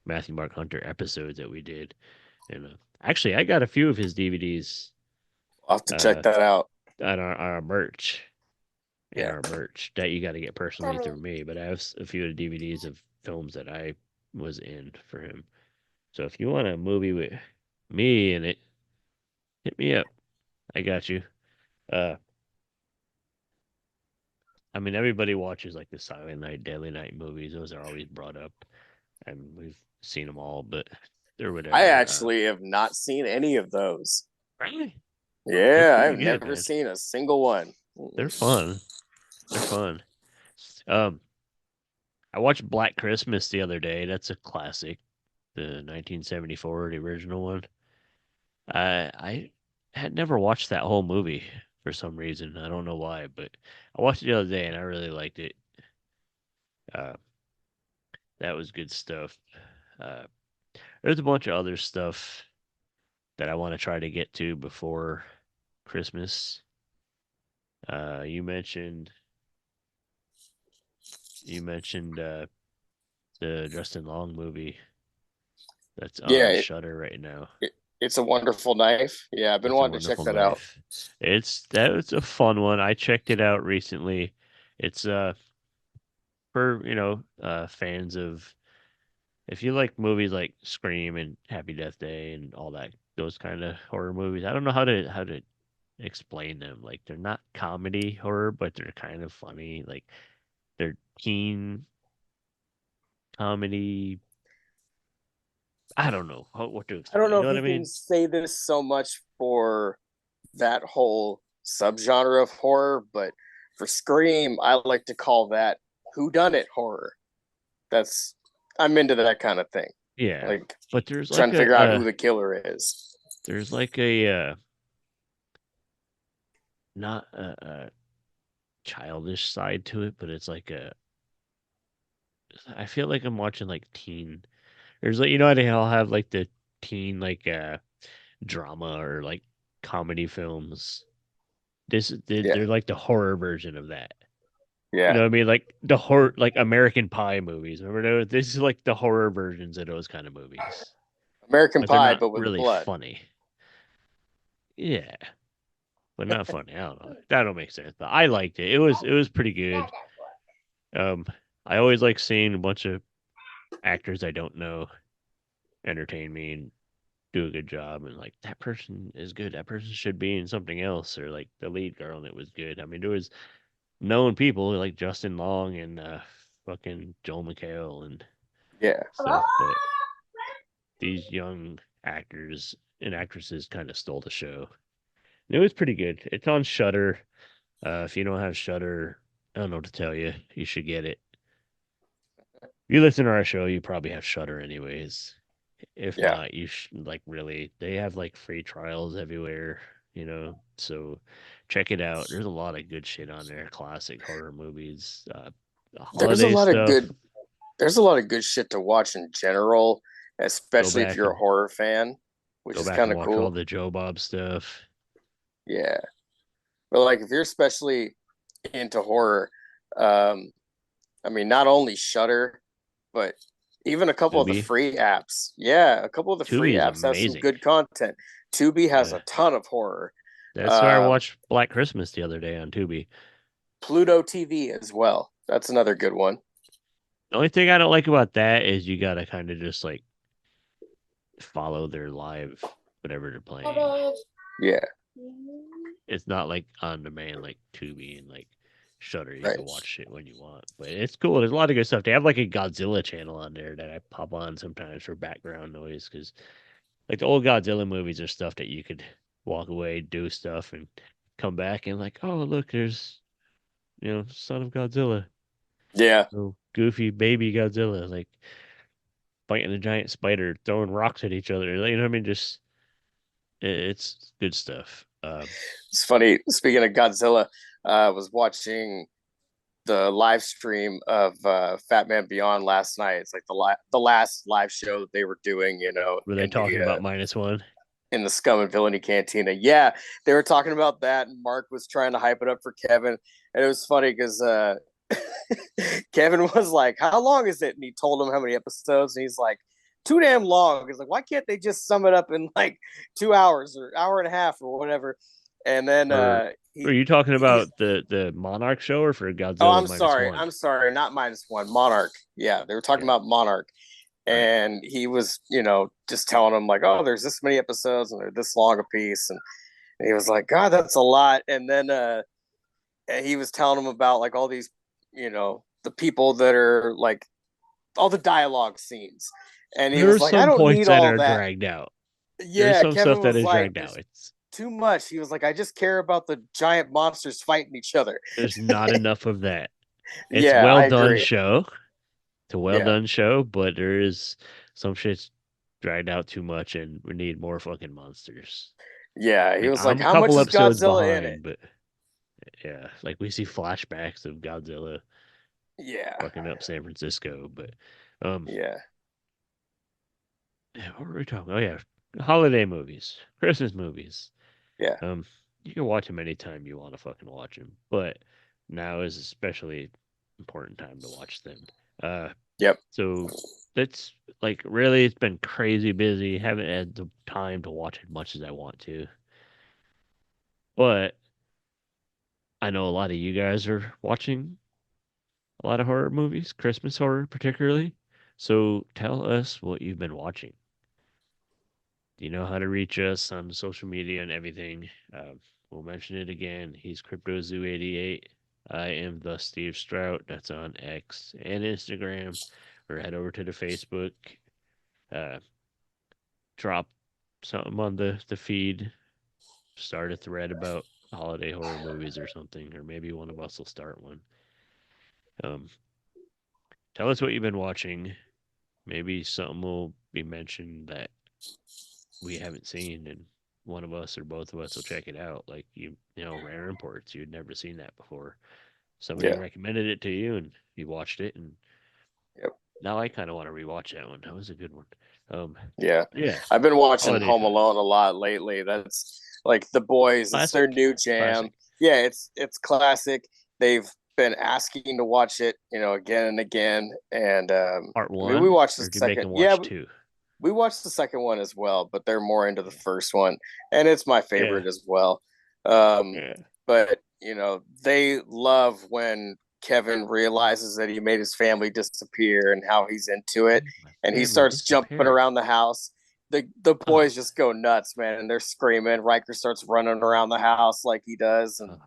Matthew Mark Hunter episodes that we did. And actually, I got a few of his DVDs. I'll have to check that out on our merch. Yeah, our merch that you got to get personally through me. But I have a few of the DVDs of films that I was in for him. So if you want a movie with me in it, hit me up. I got you. I mean, everybody watches like the Silent Night, Deadly Night movies. Those are always brought up, and we've seen them all. But they're whatever. I actually have not seen any of those. Really? Yeah, I've never seen a single one. They're fun. They're fun. I watched Black Christmas the other day. That's a classic, the 1974, the original one. I had never watched that whole movie for some reason. I don't know why, but I watched it the other day and I really liked it. That was good stuff. There's a bunch of other stuff that I want to try to get to before Christmas. You mentioned the Justin Long movie that's on Shudder right now. It's a Wonderful Knife. Yeah, I've been wanting to check that out. It's a fun one. I checked it out recently. It's for fans of, if you like movies like Scream and Happy Death Day and all that, those kind of horror movies. I don't know how to explain them. Like they're not comedy horror, but they're kind of funny. Like they're teen comedy. I don't know what to explain. I don't know, you know if you can say this so much for that whole subgenre of horror, but for Scream, I like to call that whodunit horror. I'm into that kind of thing. Yeah, like, but there's trying to figure out who the killer is. There's like a not a childish side to it, but it's like I feel like I'm watching like teen. There's like, they all have like the teen like drama or like comedy films. They're like the horror version of that. Yeah. You know what I mean? Like the horror, like American Pie movies. Remember, this is like the horror versions of those kind of movies. American Pie, but with really blood. Funny. yeah, but not funny. I don't know. That don't make sense. But I liked it. It was pretty good. I always like seeing a bunch of actors I don't know entertain me and do a good job, and like that person is good. That person should be in something else, or like the lead girl, and it was good. I mean, there was known people like Justin Long and fucking Joel McHale and Yeah. stuff, but these young actors and actresses kind of stole the show. And it was pretty good. It's on Shudder. If you don't have Shudder, I don't know what to tell you. You should get it. If you listen to our show, you probably have Shudder anyways. If Yeah. not, you should like really. They have like free trials everywhere, So check it out. There's a lot of good shit on there. Classic horror movies, There's a holiday lot of stuff. there's a lot of good shit to watch in general, especially if you're a horror fan, which Go is back kind and of watch all cool. the Joe Bob stuff. Yeah. But like if you're especially into horror, I mean not only Shudder, but even a couple of the Tubi. free apps. Yeah, a couple of the free Tubi is apps have some amazing. good content. Tubi has Yeah. a ton of horror. That's why I watched Black Christmas the other day on Tubi. Pluto TV as well. That's another good one. The only thing I don't like about that is you gotta kind of just like follow their live whatever they're playing. Yeah. It's not like on demand like Tubi and like Shudder. You Right. can watch it when you want, but it's cool. There's a lot of good stuff. They have like a Godzilla channel on there that I pop on sometimes for background noise because like the old Godzilla movies are stuff that you could walk away, do stuff, and come back and like, oh look, there's Son of Godzilla. Yeah. Oh, goofy baby Godzilla, like fighting a giant spider, throwing rocks at each other. You know what I mean? Just it's good stuff. It's funny. Speaking of Godzilla, I was watching the live stream of Fat Man Beyond last night. It's like the last live show that they were doing. Were they talking about -1? In the Scum and Villainy Cantina? Yeah, they were talking about that, and Mark was trying to hype it up for Kevin, and it was funny because Kevin was like, "How long is it?" And he told him how many episodes, and he's like, "Too damn long." He's like, "Why can't they just sum it up in like 2 hours or hour and a half or whatever?" And then are you talking about the Monarch show or for Godzilla? Oh, I'm -1? sorry, not -1. Monarch. Yeah, they were talking about Monarch, and he was, just telling them like, "Oh, there's this many episodes and they're this long a piece," and he was like, "God, that's a lot." And then he was telling them about like all these, the people that are like all the dialogue scenes, and he was like, "I don't need all that." Dragged out. Yeah, there's some Kevin stuff that was is like, dragged out. It's too much. He was like, "I just care about the giant monsters fighting each other." There's not enough of that. It's Yeah, well I done agree. show. It's a well Yeah. done show, but there is some shit's dragged out too much, and we need more fucking monsters. Yeah, he was like, I'm a "How much couple is episodes Godzilla behind, in it?" but yeah, like we see flashbacks of Godzilla Yeah. fucking up San Francisco, but Yeah. what were we talking? Oh yeah, holiday movies, Christmas movies. Yeah. You can watch them anytime you want to fucking watch them, but now is especially important time to watch them. Yep. So that's like really, it's been crazy busy. Haven't had the time to watch as much as I want to, but I know a lot of you guys are watching a lot of horror movies, Christmas horror particularly. So tell us what you've been watching. You know how to reach us on social media and everything. We'll mention it again. He's CryptoZoo88. I am the Steve Strout. That's on X and Instagram. Or head over to the Facebook. Drop something on the feed. Start a thread about holiday horror movies or something. Or maybe one of us will start one. Tell us what you've been watching. Maybe something will be mentioned that we haven't seen, and one of us or both of us will check it out. Like Rare Imports, you'd never seen that before. Somebody recommended it to you, and you watched it, and now I kind of want to rewatch that one. That was a good one. Yeah. I've been watching Home Alone a lot lately. That's like The Boys. Classic. It's their new jam. Classic. Yeah, it's classic. They've been asking to watch it, again and again. And part one. we watched the second. Two. We watched the second one as well, but they're more into the first one, and it's my favorite as well. Yeah. But they love when Kevin realizes that he made his family disappear and how he's into it, and he starts jumping around the house. The boys just go nuts, man, and they're screaming. Riker starts running around the house like he does, and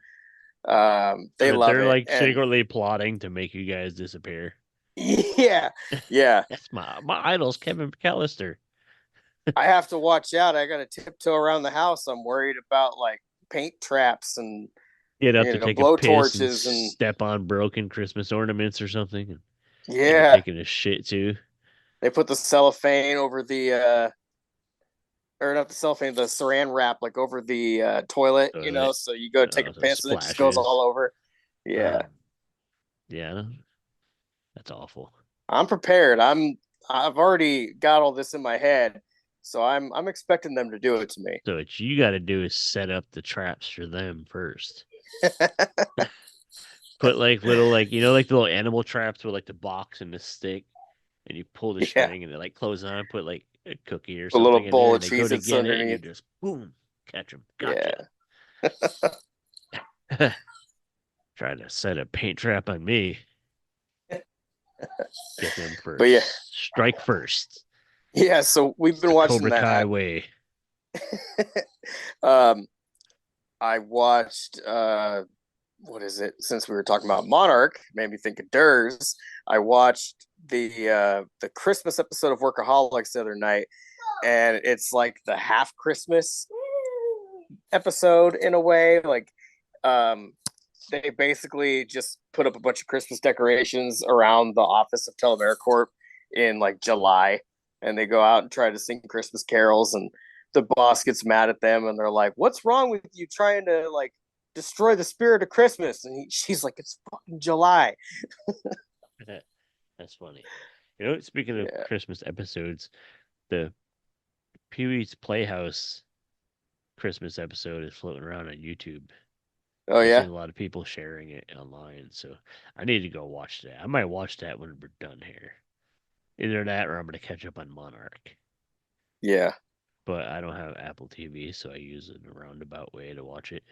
they love they're it. like And secretly plotting to make you guys disappear. yeah, yeah. That's my idol's Kevin McAllister. I have to watch out. I got to tiptoe around the house. I'm worried about like paint traps and You'd have to take a blow piss torches and step on broken Christmas ornaments or something. And yeah, taking a shit too. they put the cellophane over the or not the cellophane, the saran wrap like over the toilet, so you go take a piss and it just goes all over. Yeah. Yeah. That's awful. I'm prepared. I've already got all this in my head, so I'm expecting them to do it to me. So what you got to do is set up the traps for them first. Put like little like the little animal traps with like the box and the stick, and you pull the string and it like close on. Put like a cookie or something. A little bowl of and they go to Cheez-Its get underneath. it, and you just boom, catch them. Gotcha. Yeah. Trying to set a paint trap on me. Get them first. But yeah, strike first. Yeah, so we've been watching Cobra that. Kai way. I watched what is it? Since we were talking about Monarch, made me think of Durs. I watched the Christmas episode of Workaholics the other night, and it's like the half Christmas episode in a way. Like they basically just put up a bunch of Christmas decorations around the office of TeleMericorp in like July, and they go out and try to sing Christmas carols, and the boss gets mad at them, and they're like, "What's wrong with you trying to like destroy the spirit of Christmas?" And she's like, "It's fucking July." That's funny. Speaking of Christmas episodes, the Pee-wee's Playhouse Christmas episode is floating around on YouTube. Oh I've yeah, seen a lot of people sharing it online, so I need to go watch that. I might watch that when we're done here. Either that, or I'm going to catch up on Monarch. yeah. But I don't have Apple TV, so I use it in a roundabout way to watch it.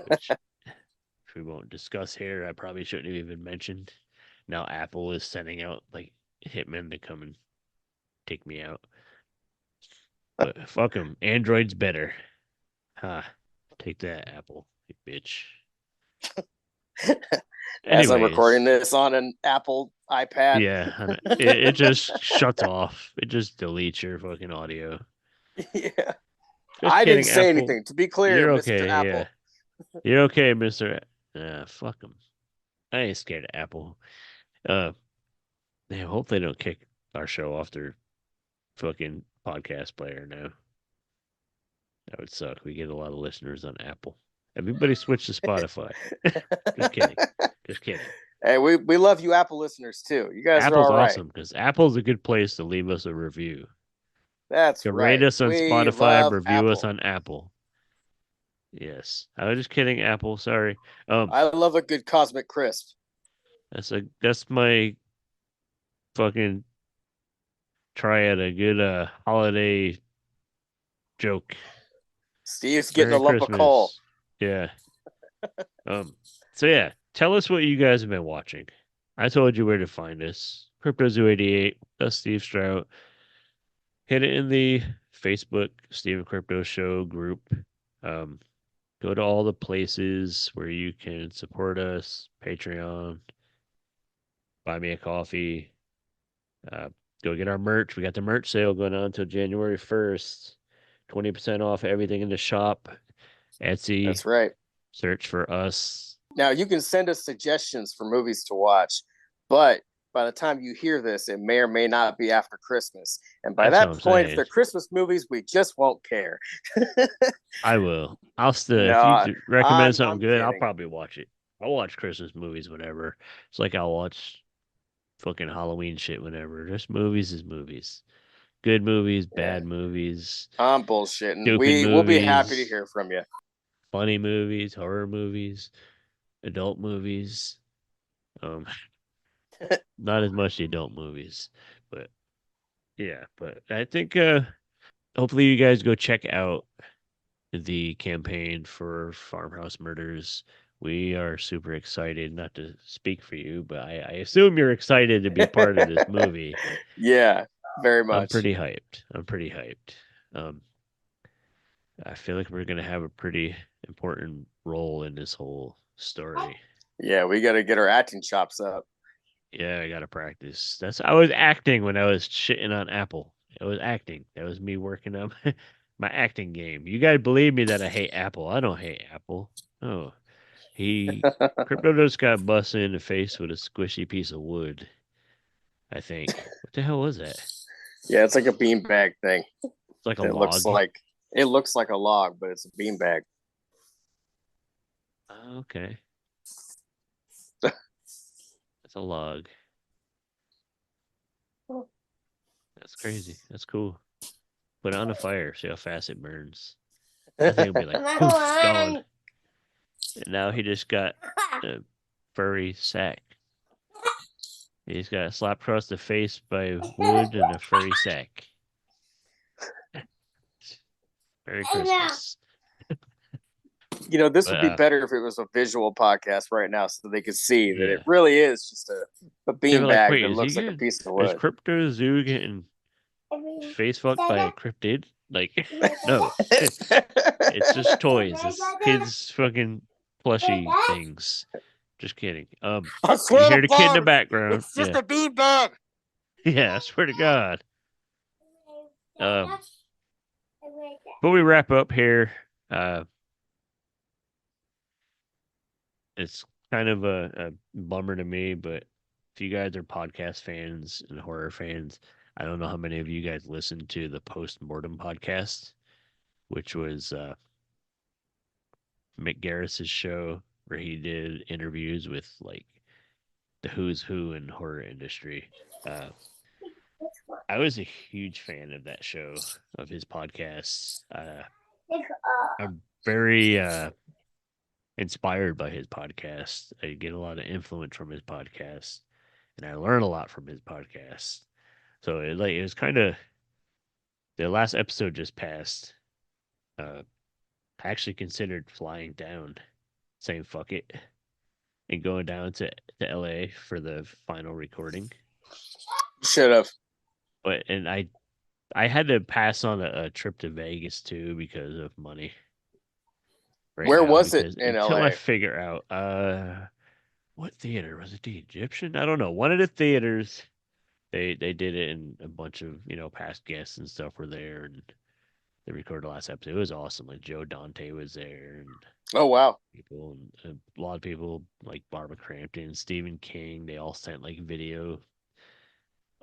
Which we won't discuss here. I probably shouldn't have even mentioned. Now Apple is sending out like hitmen to come and take me out. But fuck them. Android's better. Take that, Apple, you bitch. As I'm recording this on an Apple iPad. Yeah, it just shuts off. It just deletes your fucking audio. Yeah. I didn't say anything. To be clear, you're Mr. okay. Apple. Yeah. You're okay, Mr. Fuck them. I ain't scared of Apple. I hope they don't kick our show off their fucking podcast player now. That would suck. We get a lot of listeners on Apple. Everybody switch to Spotify. Just kidding. Just kidding. Hey, we love you Apple listeners too. You guys Apple's are all right. awesome because Apple's a good place to leave us a review. That's right. Rate us on Spotify, review us on Apple. Yes. I was just kidding, Apple. Sorry. I love a good Cosmic Crisp. That's my fucking try at a good holiday joke. Steve's getting a lump of coal. Yeah. So yeah, tell us what you guys have been watching. I told you where to find us. CryptoZoo88, that's Steve Strout. Hit it in the Facebook Steve Crypto Show group. Go to all the places where you can support us. Patreon, buy me a coffee. Go get our merch. We got the merch sale going on until January 1st. 20% off everything in the shop. Etsy. That's right. Search for us. Now you can send us suggestions for movies to watch, but by the time you hear this, it may or may not be after Christmas. And by that point, if they're Christmas movies, we just won't care. I will. I'll still, if you recommend something good, I'll probably watch it. I'll watch Christmas movies whenever. It's like I'll watch fucking Halloween shit whenever. Just movies is movies. Good movies, bad movies. I'm bullshitting. We'll be happy to hear from you. Funny movies, horror movies, adult movies. Not as much the adult movies, but Yeah, but I think hopefully you guys go check out the campaign for Farmhouse Murders. We are super excited, not to speak for you, but I assume you're excited to be part of this movie. Yeah, very much. I'm pretty hyped. Um, I feel like we're gonna have a pretty important role in this whole story. Yeah, we got to get our acting chops up. Yeah, I gotta practice. I was acting when I was shitting on Apple. I was acting. That was me working on my acting game. You guys believe me that I hate Apple. I don't hate Apple. Oh, Crypto just got busted in the face with a squishy piece of wood. I think. What the hell was that? Yeah, it's like a beanbag thing. It's like a It log. looks like a log, but it's a beanbag. Okay. That's a log. That's crazy. That's cool. Put it on the fire. See how fast it burns. I think it'll be like, poof, gone. And now he just got a furry sack. He's got slapped across the face by wood and a furry sack. Merry Christmas. This would be better if it was a visual podcast right now so they could see that it really is just a beanbag that looks like a piece of wood. Is Crypto Zoo getting face fucked by a cryptid? Like, no. It's just toys. It's kids' fucking plushy things. Just kidding. You hear the kid in the background. It's just a beanbag. Yeah, I swear to God. But we wrap up here. It's kind of a bummer to me, but if you guys are podcast fans and horror fans, I don't know how many of you guys listened to the Post-Mortem podcast, which was Mick Garris's show where he did interviews with like the who's who in horror industry. I was a huge fan of that show, of his podcasts. I'm very inspired by his podcast. I get a lot of influence from his podcast, and I learn a lot from his podcast. So it was kind of, the last episode just passed. I actually considered flying down, saying fuck it, and going down to LA for the final recording. Should have. But I had to pass on a trip to Vegas too because of money. Where was it in until LA? I figure out what theater was it? The Egyptian? I don't know. One of the theaters. They did it, and a bunch of past guests and stuff were there, and they recorded the last episode. It was awesome. Like Joe Dante was there, and oh wow, people, and a lot of people like Barbara Crampton, Stephen King. They all sent like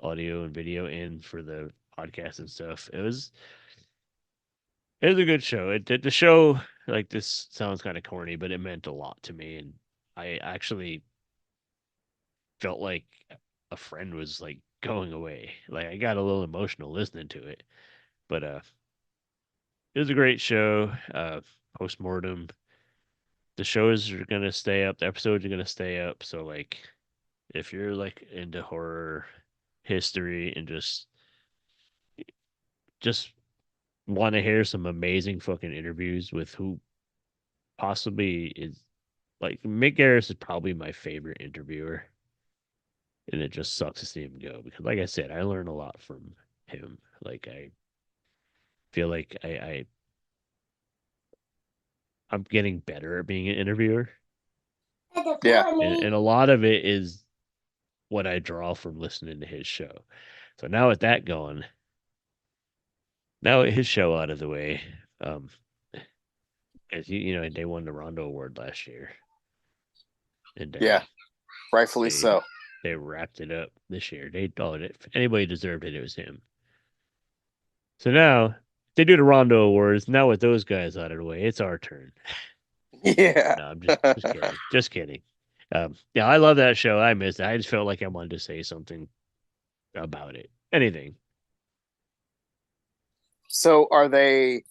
audio and video in for the podcast and stuff. It was a good show. The show, like, this sounds kind of corny, but it meant a lot to me, and I actually felt like a friend was like going away. Like, I got a little emotional listening to it, but it was a great show. Post-Mortem. The shows are gonna stay up. The episodes are gonna stay up. So like, if you're like into horror history and just want to hear some amazing fucking interviews with who possibly is, like, Mick Garris is probably my favorite interviewer, and it just sucks to see him go because, like I said, I learn a lot from him. Like, I feel like I'm getting better at being an interviewer. Yeah, and a lot of it is what I draw from listening to his show. So now with that going, now with his show out of the way, as they won the Rondo Award last year, and yeah, rightfully so. They wrapped it up this year. If anybody deserved it, it was him. So now they do the Rondo Awards. Now with those guys out of the way, it's our turn. Yeah. No, I'm just kidding. Just kidding. Yeah, I love that show. I missed it. I just felt like I wanted to say something about it. Anything. So are they?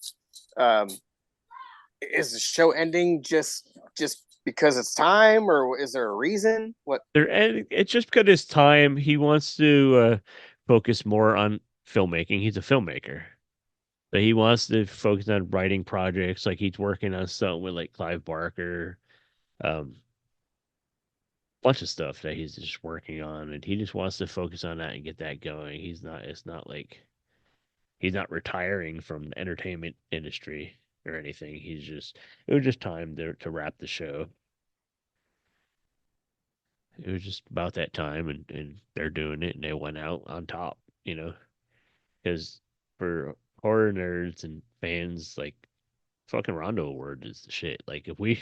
Is the show ending just because it's time, or is there a reason? What? It's just because it's time. He wants to focus more on filmmaking. He's a filmmaker. But he wants to focus on writing projects. Like he's working on something with like Clive Barker, bunch of stuff that he's just working on, and he just wants to focus on that and get that going. It's not like he's not retiring from the entertainment industry or anything. It was just time to wrap the show. It was just about that time, and they're doing it, and they went out on top, because for horror nerds and fans, like, fucking Rondo Award is the shit. Like, if we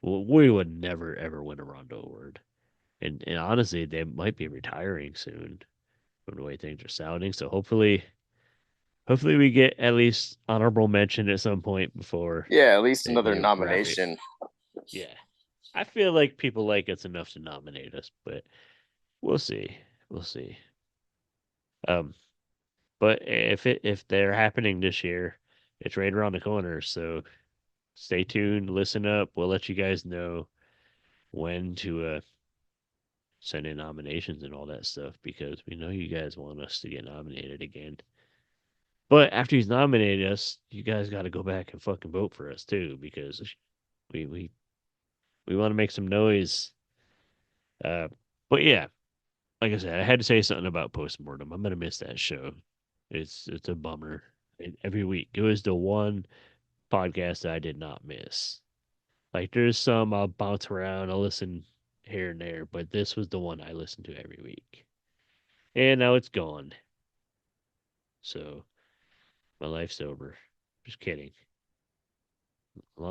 would never ever win a Rondo Award, and honestly, they might be retiring soon from the way things are sounding. So hopefully we get at least honorable mention at some point before. Yeah, at least another wrap it. nomination. Yeah, I feel like people like us enough to nominate us, but we'll see. But if they're happening this year, it's right around the corner. So stay tuned, listen up. We'll let you guys know when to send in nominations and all that stuff, because we know you guys want us to get nominated again. But after he's nominated us, you guys got to go back and fucking vote for us too, because we want to make some noise. But yeah, like I said, I had to say something about Postmortem. I'm gonna miss that show. It's a bummer. Every week, it was the one podcast that I did not miss. Like, there's some I'll bounce around, I'll listen here and there, but this was the one I listened to every week. And now it's gone. So my life's over. Just kidding. As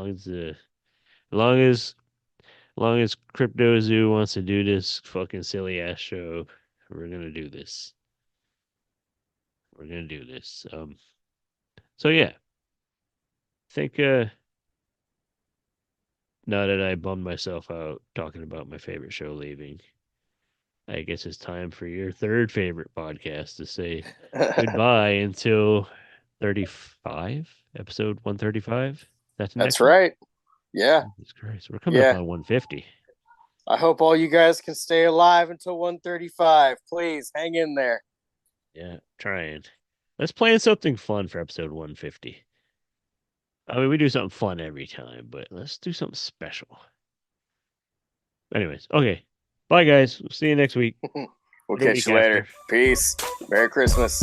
long as Crypto Zoo wants to do this fucking silly ass show, we're gonna do this. So yeah. I think now that I bummed myself out talking about my favorite show leaving, I guess it's time for your third favorite podcast to say goodbye until 35, episode 135. That's right. Yeah. Jesus Christ. We're coming up on 150. I hope all you guys can stay alive until 135. Please hang in there. Yeah, trying. Let's plan something fun for episode 150. I mean, we do something fun every time, but let's do something special. Anyways, okay. Bye, guys. We'll see you next week. We'll catch you later. Peace. Merry Christmas.